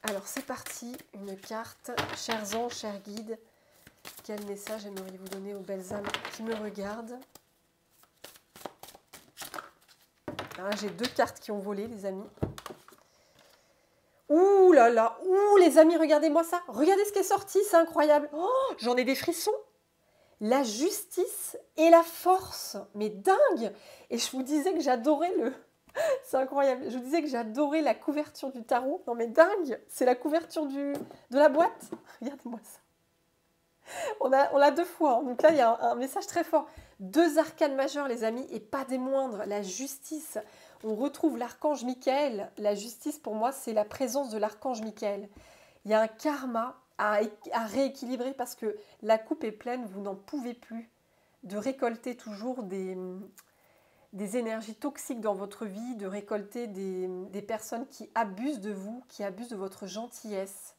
Alors c'est parti, une carte. Chers anges, chers guides, quel message aimeriez-vous donner aux belles âmes qui me regardent? Alors là, j'ai 2 cartes qui ont volé, les amis. Ouh là là, ouh les amis, regardez-moi ça. Regardez ce qui est sorti, c'est incroyable. Oh, j'en ai des frissons. La justice et la force, mais dingue! Et je vous disais que j'adorais le... C'est incroyable, je vous disais que j'adorais la couverture du tarot. Non mais dingue! C'est la couverture de la boîte. Regardez-moi ça. On l'a 2 fois, hein. Donc là il y a un message très fort. 2 arcanes majeures les amis, et pas des moindres. La justice, on retrouve l'archange Michael. La justice pour moi c'est la présence de l'archange Michael. Il y a un karma à rééquilibrer parce que la coupe est pleine, vous n'en pouvez plus de récolter toujours des énergies toxiques dans votre vie, de récolter des personnes qui abusent de vous, qui abusent de votre gentillesse,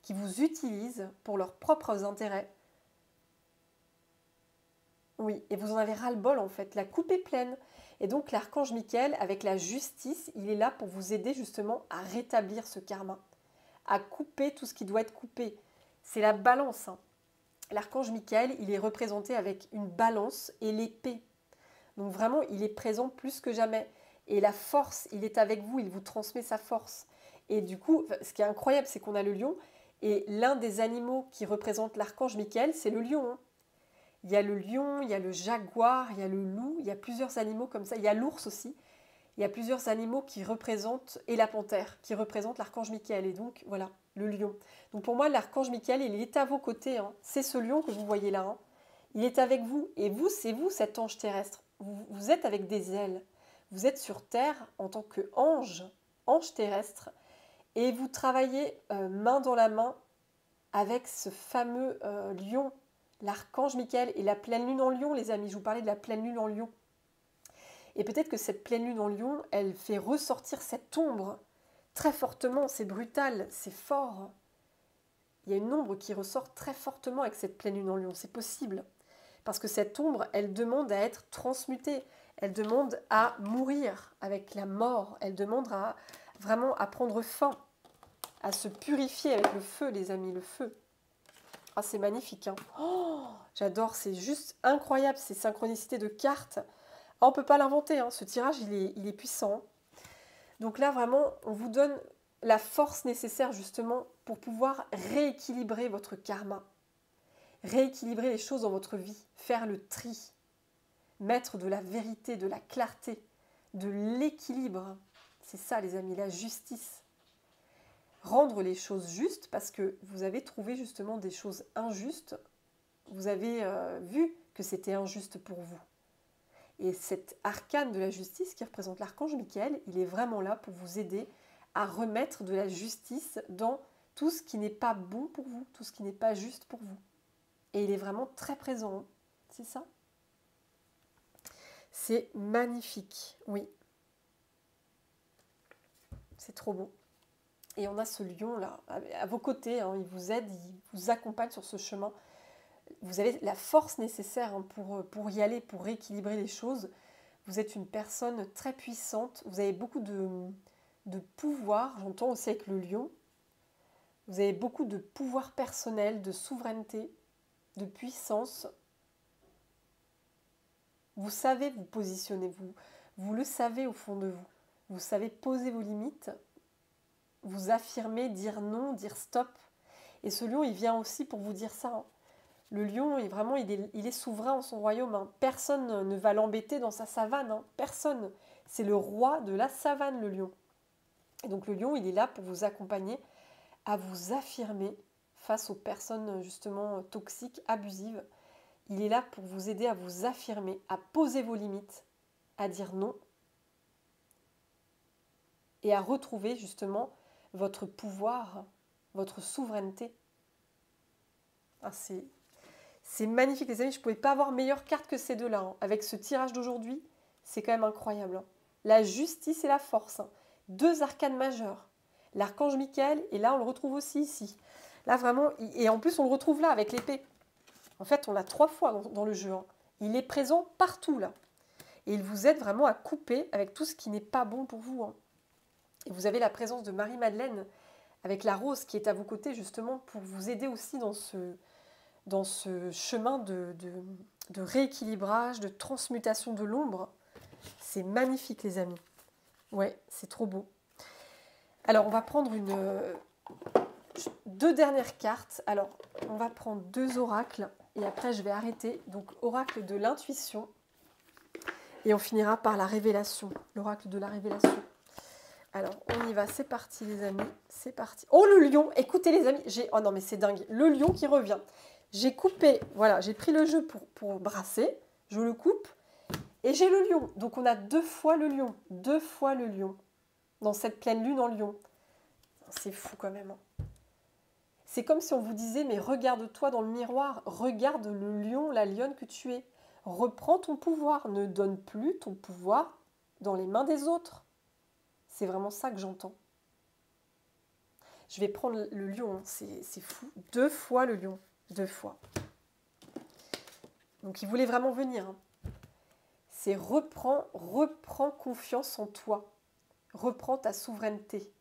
qui vous utilisent pour leurs propres intérêts. Oui, et vous en avez ras-le-bol en fait, la coupe est pleine. Et donc l'archange Michael, avec la justice, il est là pour vous aider justement à rétablir ce karma, à couper tout ce qui doit être coupé. C'est la balance, hein. L'archange Michael, il est représenté avec une balance et l'épée. Donc vraiment, il est présent plus que jamais. Et la force, il est avec vous, il vous transmet sa force. Et du coup, ce qui est incroyable, c'est qu'on a le lion. Et l'un des animaux qui représente l'archange Michael, c'est le lion, hein. Il y a le lion, il y a le jaguar, il y a le loup, il y a plusieurs animaux comme ça. Il y a l'ours aussi. Il y a plusieurs animaux qui représentent, et la panthère, qui représentent l'archange Michael. Et donc, voilà, le lion. Donc pour moi, l'archange Michael, il est à vos côtés, hein. C'est ce lion que vous voyez là, hein. Il est avec vous. Et vous, c'est vous, cet ange terrestre. Vous êtes avec des ailes. Vous êtes sur Terre en tant qu'ange, ange terrestre. Et vous travaillez main dans la main avec ce fameux lion, l'archange Michael et la pleine lune en lion, les amis. Je vous parlais de la pleine lune en lion. Et peut-être que cette pleine lune en lion, elle fait ressortir cette ombre très fortement. C'est brutal, c'est fort. Il y a une ombre qui ressort très fortement avec cette pleine lune en lion. C'est possible. Parce que cette ombre, elle demande à être transmutée. Elle demande à mourir avec la mort. Elle demande à vraiment à prendre fin, à se purifier avec le feu, les amis, le feu. Ah, c'est magnifique, hein. Oh, j'adore, c'est juste incroyable, ces synchronicités de cartes. Ah, on ne peut pas l'inventer, hein. Ce tirage, il est puissant. Donc là, vraiment, on vous donne la force nécessaire justement pour pouvoir rééquilibrer votre karma. Rééquilibrer les choses dans votre vie, faire le tri, mettre de la vérité, de la clarté, de l'équilibre. C'est ça les amis, la justice. Rendre les choses justes parce que vous avez trouvé justement des choses injustes. Vous avez vu que c'était injuste pour vous. Et cet arcane de la justice qui représente l'archange Michael, il est vraiment là pour vous aider à remettre de la justice dans tout ce qui n'est pas bon pour vous, tout ce qui n'est pas juste pour vous. Et il est vraiment très présent, hein. C'est ça? C'est magnifique, oui. C'est trop beau. Et on a ce lion là, à vos côtés, hein, il vous aide, il vous accompagne sur ce chemin. Vous avez la force nécessaire, hein, pour y aller, pour rééquilibrer les choses. Vous êtes une personne très puissante, vous avez beaucoup de pouvoir, j'entends aussi avec le lion. Vous avez beaucoup de pouvoir personnel, de souveraineté, de puissance. Vous savez vous positionner, vous le savez au fond de vous. Vous savez poser vos limites, vous affirmer, dire non, dire stop. Et ce lion, il vient aussi pour vous dire ça, hein. Le lion, vraiment, il est souverain en son royaume, hein. Personne ne va l'embêter dans sa savane, hein. Personne. C'est le roi de la savane, le lion. Et donc le lion, il est là pour vous accompagner à vous affirmer face aux personnes justement toxiques, abusives. Il est là pour vous aider à vous affirmer, à poser vos limites, à dire non et à retrouver justement votre pouvoir, votre souveraineté. Ah, c'est magnifique les amis, je ne pouvais pas avoir meilleure carte que ces deux-là, hein. Avec ce tirage d'aujourd'hui, c'est quand même incroyable, hein. La justice et la force, hein. Deux arcanes majeures. L'archange Michael, et là on le retrouve aussi ici. Là vraiment, et en plus on le retrouve là avec l'épée. En fait on l'a 3 fois dans le jeu, hein. Il est présent partout là. Et il vous aide vraiment à couper avec tout ce qui n'est pas bon pour vous, hein. Et vous avez la présence de Marie-Madeleine avec la rose qui est à vos côtés justement pour vous aider aussi dans ce chemin de rééquilibrage, de transmutation de l'ombre. C'est magnifique les amis. Ouais, c'est trop beau. Alors on va prendre deux dernières cartes. Alors on va prendre 2 oracles et après je vais arrêter. Donc oracle de l'intuition et on finira par la révélation. L'oracle de la révélation. Alors on y va, c'est parti les amis. C'est parti. Oh le lion, écoutez les amis. Oh non mais c'est dingue. Le lion qui revient. J'ai coupé, voilà, j'ai pris le jeu pour brasser. Je le coupe. Et j'ai le lion. Donc on a 2 fois le lion. 2 fois le lion. Dans cette pleine lune en lion. C'est fou quand même, hein. C'est comme si on vous disait, mais regarde-toi dans le miroir. Regarde le lion, la lionne que tu es. Reprends ton pouvoir. Ne donne plus ton pouvoir dans les mains des autres. C'est vraiment ça que j'entends. Je vais prendre le lion. Hein. C'est fou. 2 fois le lion. 2 fois. Donc il voulait vraiment venir, hein. C'est reprends confiance en toi. Reprends ta souveraineté.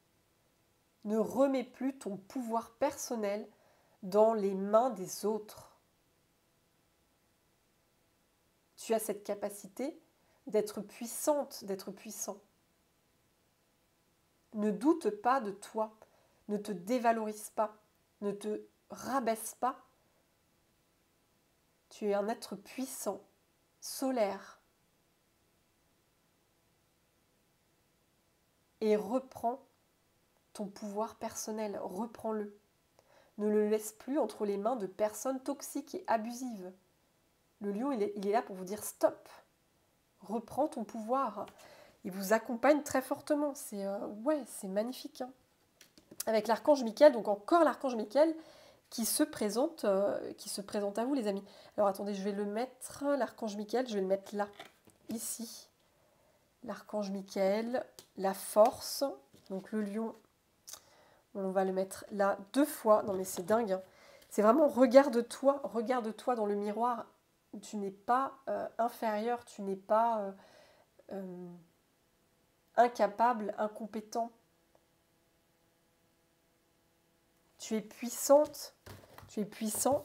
Ne remets plus ton pouvoir personnel dans les mains des autres. Tu as cette capacité d'être puissante, d'être puissant. Ne doute pas de toi. Ne te dévalorise pas. Ne te rabaisse pas. Tu es un être puissant, solaire. Et reprends ton pouvoir personnel, reprends-le. Ne le laisse plus entre les mains de personnes toxiques et abusives. Le lion, il est là pour vous dire stop. Reprends ton pouvoir. Il vous accompagne très fortement. C'est magnifique, hein. Avec l'archange Michael, donc encore l'archange Michael qui se présente à vous les amis. Alors attendez, je vais le mettre, l'archange Michael, je vais le mettre là, ici. L'archange Michael, la force, donc le lion, on va le mettre là 2 fois. Non mais c'est dingue, hein. C'est vraiment regarde-toi dans le miroir. Tu n'es pas inférieur, tu n'es pas incapable, incompétent. Tu es puissante, tu es puissant,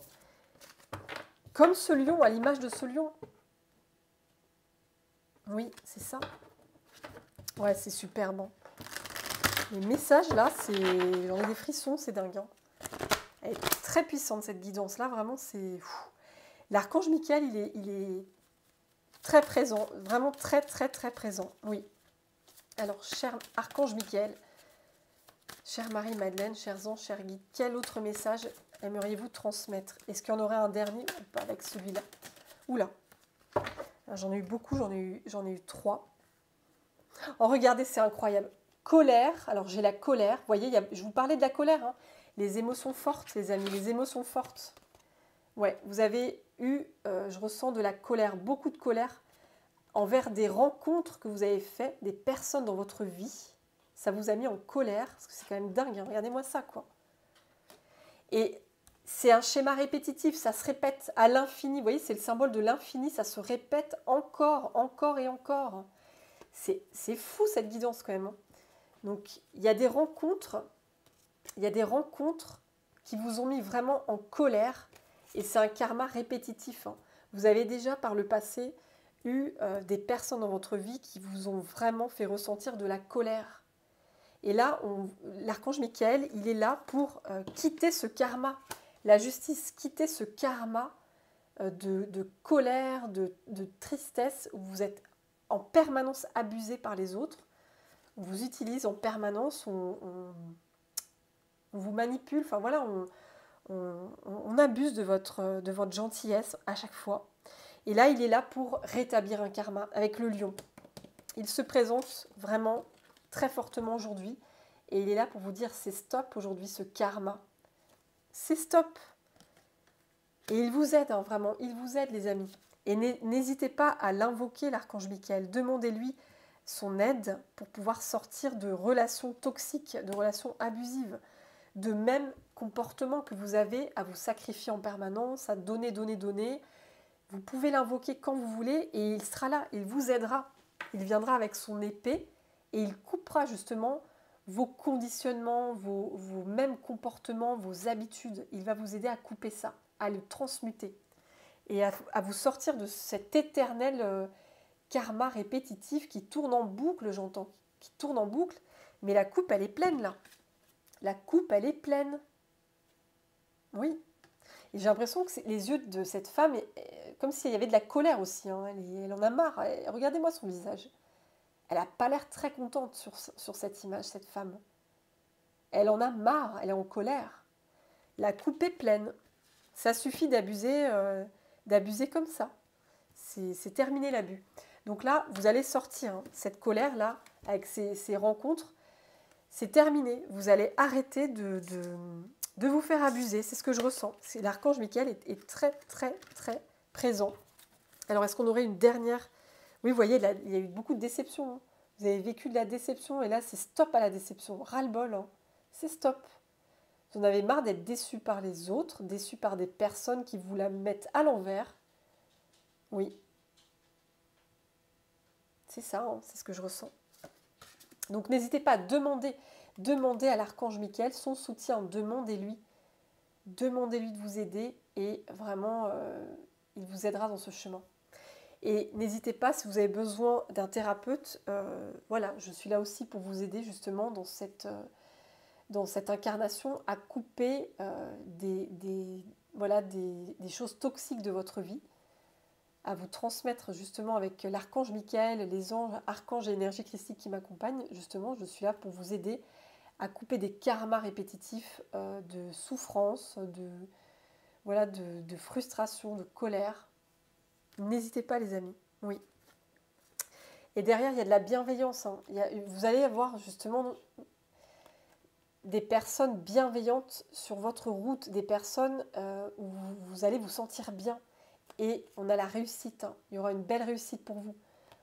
comme ce lion, à l'image de ce lion. Oui, c'est ça. Ouais, c'est superbe, hein. Les messages là, j'en ai des frissons, c'est dingue, hein. Elle est très puissante cette guidance là, vraiment c'est. L'archange Michael, il est très présent, vraiment très très très présent. Oui. Alors, cher archange Michael, chère Marie-Madeleine, chers anges, chers guides, quel autre message aimeriez-vous transmettre? Est-ce qu'il y en aurait un dernier ou pas avec celui-là? Oula, j'en ai eu beaucoup, j'en ai eu 3. Oh, regardez, c'est incroyable. Colère, alors j'ai la colère, vous voyez, je vous parlais de la colère, hein. Les émotions fortes, les amis, les émotions fortes. Ouais, vous avez eu, je ressens de la colère, beaucoup de colère envers des rencontres que vous avez faites, des personnes dans votre vie. Ça vous a mis en colère, parce que c'est quand même dingue, hein. Regardez-moi ça, quoi. Et c'est un schéma répétitif, ça se répète à l'infini. Vous voyez, c'est le symbole de l'infini, ça se répète encore, encore et encore. C'est fou cette guidance quand même, hein. Donc, il y a des rencontres qui vous ont mis vraiment en colère et c'est un karma répétitif, hein. Vous avez déjà par le passé eu des personnes dans votre vie qui vous ont vraiment fait ressentir de la colère. Et là, l'archange Michael, il est là pour quitter ce karma. La justice, quitter ce karma de colère, de tristesse, où vous êtes en permanence abusé par les autres, on vous utilise en permanence, on vous manipule, enfin voilà, on abuse de votre gentillesse à chaque fois. Et là, il est là pour rétablir un karma avec le lion. Il se présente vraiment très fortement aujourd'hui et il est là pour vous dire c'est stop aujourd'hui ce karma. C'est stop. Et il vous aide, hein, vraiment, il vous aide les amis. Et n'hésitez pas à l'invoquer, l'archange Michael. Demandez-lui son aide pour pouvoir sortir de relations toxiques, de relations abusives, de même comportement que vous avez à vous sacrifier en permanence, à donner, donner, donner. Vous pouvez l'invoquer quand vous voulez et il sera là, il vous aidera. Il viendra avec son épée et il coupera justement vos conditionnements, vos mêmes comportements, vos habitudes. Il va vous aider à couper ça, à le transmuter et à vous sortir de cet éternel karma répétitif qui tourne en boucle, j'entends, qui tourne en boucle. Mais la coupe, elle est pleine là. La coupe, elle est pleine. Oui. Et j'ai l'impression que les yeux de cette femme, comme s'il y avait de la colère aussi. Hein. Elle en a marre. Regardez-moi son visage. Elle n'a pas l'air très contente sur cette image, cette femme. Elle en a marre. Elle est en colère. La coupe est pleine. Ça suffit d'abuser comme ça. C'est terminé l'abus. Donc là, vous allez sortir hein, cette colère-là, avec ces rencontres. C'est terminé. Vous allez arrêter de vous faire abuser. C'est ce que je ressens. L'archange Michael est très, très, très présent. Alors, est-ce qu'on aurait une dernière... Oui, vous voyez, là, il y a eu beaucoup de déception. Hein. Vous avez vécu de la déception et là, c'est stop à la déception. Ras-le-bol. Hein. C'est stop. Vous en avez marre d'être déçu par les autres, déçu par des personnes qui vous la mettent à l'envers. Oui. C'est ça, hein, c'est ce que je ressens. Donc, n'hésitez pas à demander à l'archange Michael son soutien. Demandez-lui de vous aider et vraiment, il vous aidera dans ce chemin. Et n'hésitez pas, si vous avez besoin d'un thérapeute, voilà, je suis là aussi pour vous aider justement dans cette incarnation à couper des choses toxiques de votre vie, à vous transmettre justement avec l'archange Michael, les anges, archanges et énergie christique qui m'accompagnent. Justement, je suis là pour vous aider à couper des karmas répétitifs de souffrance, de frustration, de colère. N'hésitez pas les amis, oui. Et derrière, il y a de la bienveillance. Hein. Vous allez avoir justement des personnes bienveillantes sur votre route, des personnes où vous allez vous sentir bien. Et on a la réussite, hein. Il y aura une belle réussite pour vous.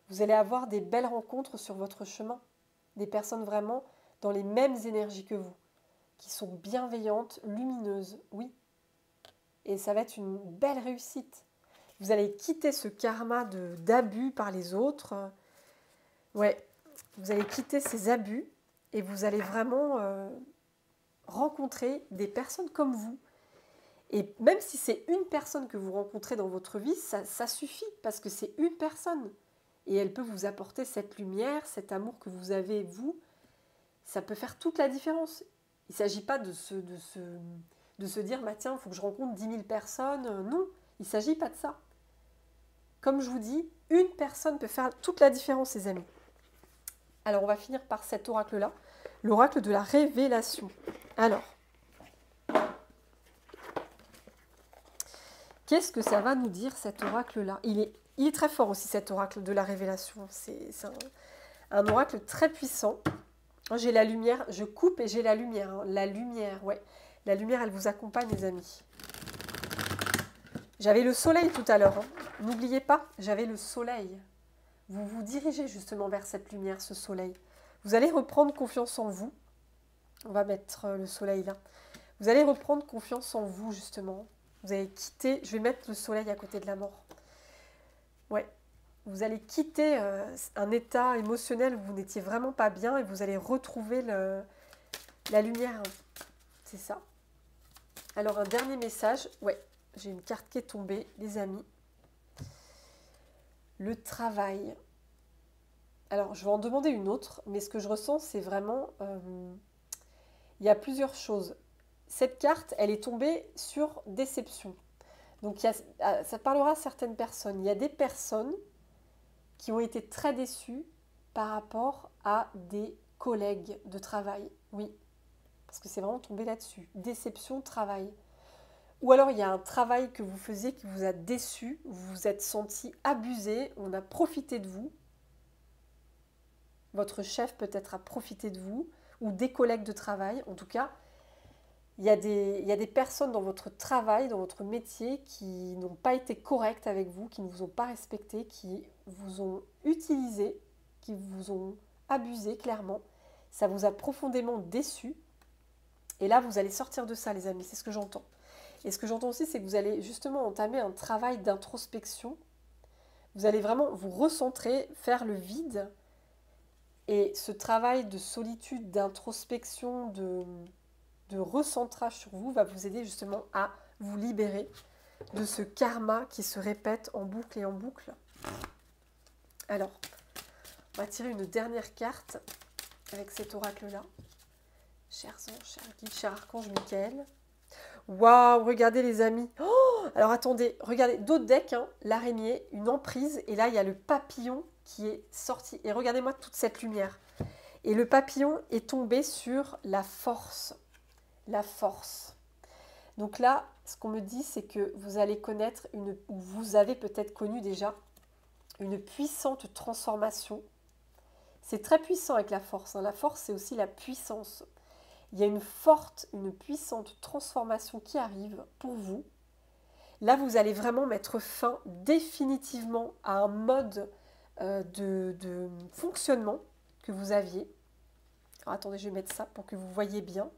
Vous allez avoir des belles rencontres sur votre chemin, des personnes vraiment dans les mêmes énergies que vous, qui sont bienveillantes, lumineuses, oui. Et ça va être une belle réussite. Vous allez quitter ce karma d'abus par les autres. Ouais, vous allez quitter ces abus et vous allez vraiment rencontrer des personnes comme vous. Et même si c'est une personne que vous rencontrez dans votre vie, ça suffit parce que c'est une personne. Et elle peut vous apporter cette lumière, cet amour que vous avez, vous. Ça peut faire toute la différence. Il ne s'agit pas de se dire, bah, tiens, il faut que je rencontre 10 000 personnes. Non, il ne s'agit pas de ça. Comme je vous dis, une personne peut faire toute la différence, les amis. Alors, on va finir par cet oracle-là, l'oracle de la révélation. Alors, qu'est-ce que ça va nous dire, cet oracle-là ? Il est très fort aussi, cet oracle de la révélation. C'est un oracle très puissant. J'ai la lumière, je coupe et j'ai la lumière. Hein. La lumière, ouais. La lumière, elle vous accompagne, les amis. J'avais le soleil tout à l'heure. Hein. N'oubliez pas, j'avais le soleil. Vous vous dirigez justement vers cette lumière, ce soleil. Vous allez reprendre confiance en vous. On va mettre le soleil là. Vous allez reprendre confiance en vous, justement. Vous allez quitter... Je vais mettre le soleil à côté de la mort. Ouais. Vous allez quitter un état émotionnel où vous n'étiez vraiment pas bien et vous allez retrouver la lumière. C'est ça. Alors, un dernier message. Ouais, j'ai une carte qui est tombée, les amis. Le travail. Alors, je vais en demander une autre, mais ce que je ressens, c'est vraiment... il y a plusieurs choses. Cette carte, elle est tombée sur déception. Donc ça parlera à certaines personnes. Il y a des personnes qui ont été très déçues par rapport à des collègues de travail. Oui, parce que c'est vraiment tombé là-dessus. Déception, travail. Ou alors il y a un travail que vous faisiez qui vous a déçu, vous vous êtes senti abusé, on a profité de vous. Votre chef peut-être a profité de vous, ou des collègues de travail. En tout cas, il y a des personnes dans votre travail, dans votre métier, qui n'ont pas été correctes avec vous, qui ne vous ont pas respecté, qui vous ont utilisé, qui vous ont abusé clairement. Ça vous a profondément déçu. Et là, vous allez sortir de ça, les amis, c'est ce que j'entends. Et ce que j'entends aussi, c'est que vous allez justement entamer un travail d'introspection. Vous allez vraiment vous recentrer, faire le vide. Et ce travail de solitude, d'introspection, de recentrage sur vous va vous aider justement à vous libérer de ce karma qui se répète en boucle et en boucle. Alors, on va tirer une dernière carte avec cet oracle-là. Chers anges, chers guides, cher archange Michael. Waouh, regardez les amis. Oh, alors attendez, regardez, d'autres decks, hein, l'araignée, une emprise, et là il y a le papillon qui est sorti. Et regardez-moi toute cette lumière. Et le papillon est tombé sur la force. La force. Donc là, ce qu'on me dit, c'est que vous allez connaître ou vous avez peut-être connu déjà, une puissante transformation. C'est très puissant avec la force. Hein. La force, c'est aussi la puissance. Il y a une puissante transformation qui arrive pour vous. Là, vous allez vraiment mettre fin définitivement à un mode de fonctionnement que vous aviez. Alors, attendez, je vais mettre ça pour que vous voyez bien.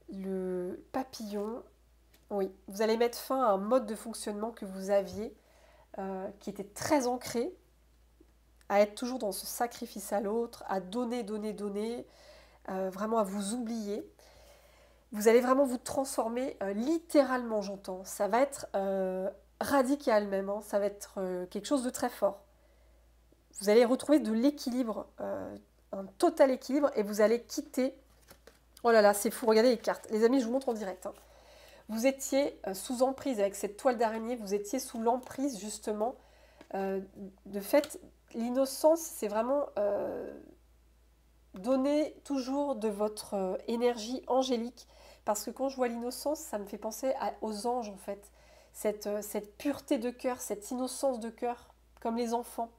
Le papillon, oui, vous allez mettre fin à un mode de fonctionnement que vous aviez, qui était très ancré, à être toujours dans ce sacrifice à l'autre, à donner, donner, donner, vraiment à vous oublier. Vous allez vraiment vous transformer littéralement, j'entends. Ça va être radical même, hein. Ça va être quelque chose de très fort. Vous allez retrouver de l'équilibre, un total équilibre, et vous allez quitter... Oh là là, c'est fou, regardez les cartes. Les amis, je vous montre en direct. Hein. Vous étiez sous emprise avec cette toile d'araignée, vous étiez sous l'emprise justement. De fait, l'innocence, c'est vraiment donner toujours de votre énergie angélique. Parce que quand je vois l'innocence, ça me fait penser aux anges en fait. Cette pureté de cœur, cette innocence de cœur, comme les enfants.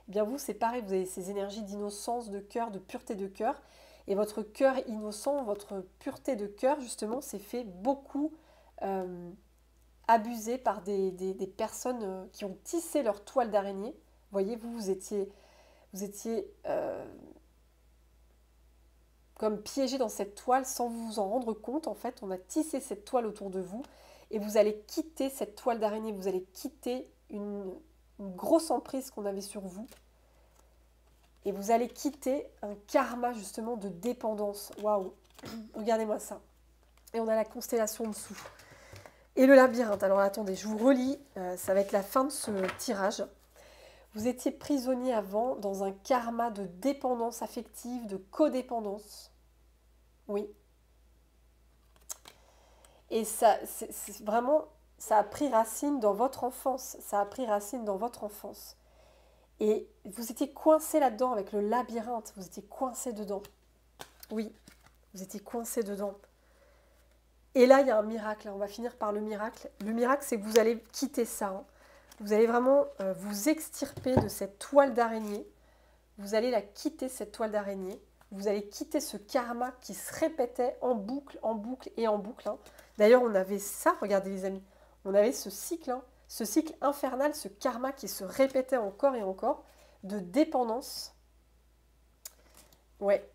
Eh bien vous, c'est pareil, vous avez ces énergies d'innocence de cœur, de pureté de cœur. Et votre cœur innocent, votre pureté de cœur, justement, s'est fait beaucoup abuser par des personnes qui ont tissé leur toile d'araignée. Vous voyez, vous étiez comme piégé dans cette toile sans vous en rendre compte. En fait, on a tissé cette toile autour de vous et vous allez quitter cette toile d'araignée, vous allez quitter une grosse emprise qu'on avait sur vous. Et vous allez quitter un karma justement de dépendance. Waouh, regardez-moi ça. Et on a la constellation en dessous. Et le labyrinthe. Alors attendez, je vous relis. Ça va être la fin de ce tirage. Vous étiez prisonnier avant dans un karma de dépendance affective, de codépendance. Oui. Et ça, c'est vraiment, ça a pris racine dans votre enfance. Ça a pris racine dans votre enfance. Et vous étiez coincé là-dedans avec le labyrinthe. Vous étiez coincé dedans. Oui, vous étiez coincé dedans. Et là, il y a un miracle. On va finir par le miracle. Le miracle, c'est que vous allez quitter ça. Hein. Vous allez vraiment vous extirper de cette toile d'araignée. Vous allez la quitter, cette toile d'araignée. Vous allez quitter ce karma qui se répétait en boucle et en boucle. Hein. D'ailleurs, on avait ça, regardez les amis. On avait ce cycle, hein. Ce cycle infernal, ce karma qui se répétait encore et encore, de dépendance. Ouais.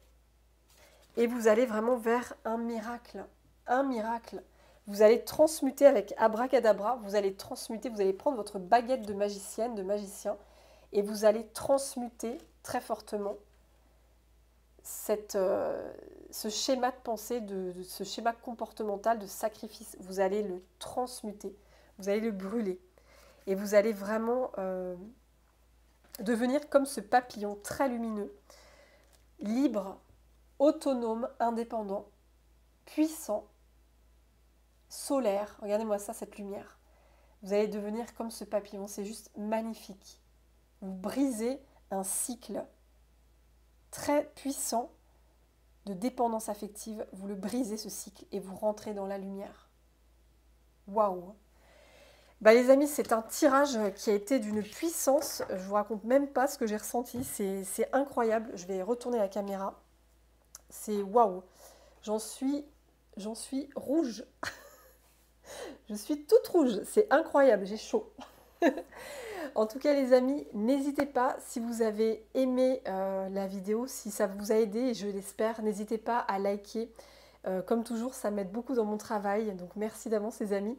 Et vous allez vraiment vers un miracle. Un miracle. Vous allez transmuter avec abracadabra, vous allez transmuter, vous allez prendre votre baguette de magicienne, de magicien, et vous allez transmuter très fortement ce schéma de pensée, ce schéma comportemental de sacrifice. Vous allez le transmuter, vous allez le brûler. Et vous allez vraiment devenir comme ce papillon très lumineux, libre, autonome, indépendant, puissant, solaire. Regardez-moi ça, cette lumière. Vous allez devenir comme ce papillon, c'est juste magnifique. Vous brisez un cycle très puissant de dépendance affective, vous le brisez ce cycle et vous rentrez dans la lumière. Waouh! Bah les amis, c'est un tirage qui a été d'une puissance, je vous raconte même pas ce que j'ai ressenti, c'est incroyable. Je vais retourner la caméra. C'est waouh! J'en suis rouge. Je suis toute rouge, c'est incroyable, j'ai chaud. En tout cas les amis, n'hésitez pas, si vous avez aimé la vidéo, si ça vous a aidé, et je l'espère, n'hésitez pas à liker. Comme toujours, ça m'aide beaucoup dans mon travail, donc merci d'avance les amis.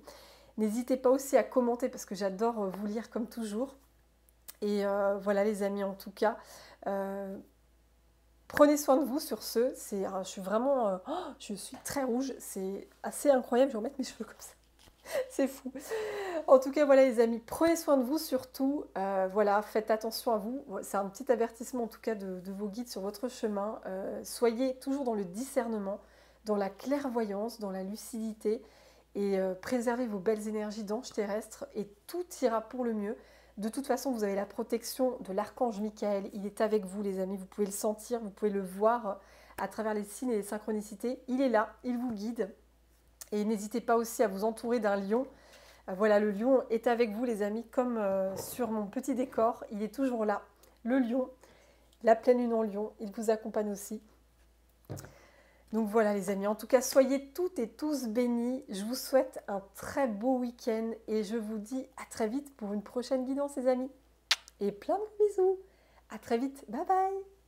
N'hésitez pas aussi à commenter parce que j'adore vous lire comme toujours. Et voilà les amis, en tout cas, prenez soin de vous sur ce. Je suis vraiment, je suis très rouge, c'est assez incroyable, je vais remettre mes cheveux comme ça. C'est fou. En tout cas, voilà les amis, prenez soin de vous surtout. Voilà, faites attention à vous. C'est un petit avertissement en tout cas de vos guides sur votre chemin. Soyez toujours dans le discernement, dans la clairvoyance, dans la lucidité et préservez vos belles énergies d'ange terrestre et tout ira pour le mieux. De toute façon, vous avez la protection de l'archange Michael. Il est avec vous les amis, vous pouvez le sentir, vous pouvez le voir à travers les signes et les synchronicités. Il est là, il vous guide. Et n'hésitez pas aussi à vous entourer d'un lion. Voilà, le lion est avec vous les amis, comme sur mon petit décor. Il est toujours là. Le lion, la pleine lune en lion, il vous accompagne aussi. Donc voilà les amis, en tout cas, soyez toutes et tous bénis. Je vous souhaite un très beau week-end et je vous dis à très vite pour une prochaine guidance les amis. Et plein de bisous. À très vite. Bye bye.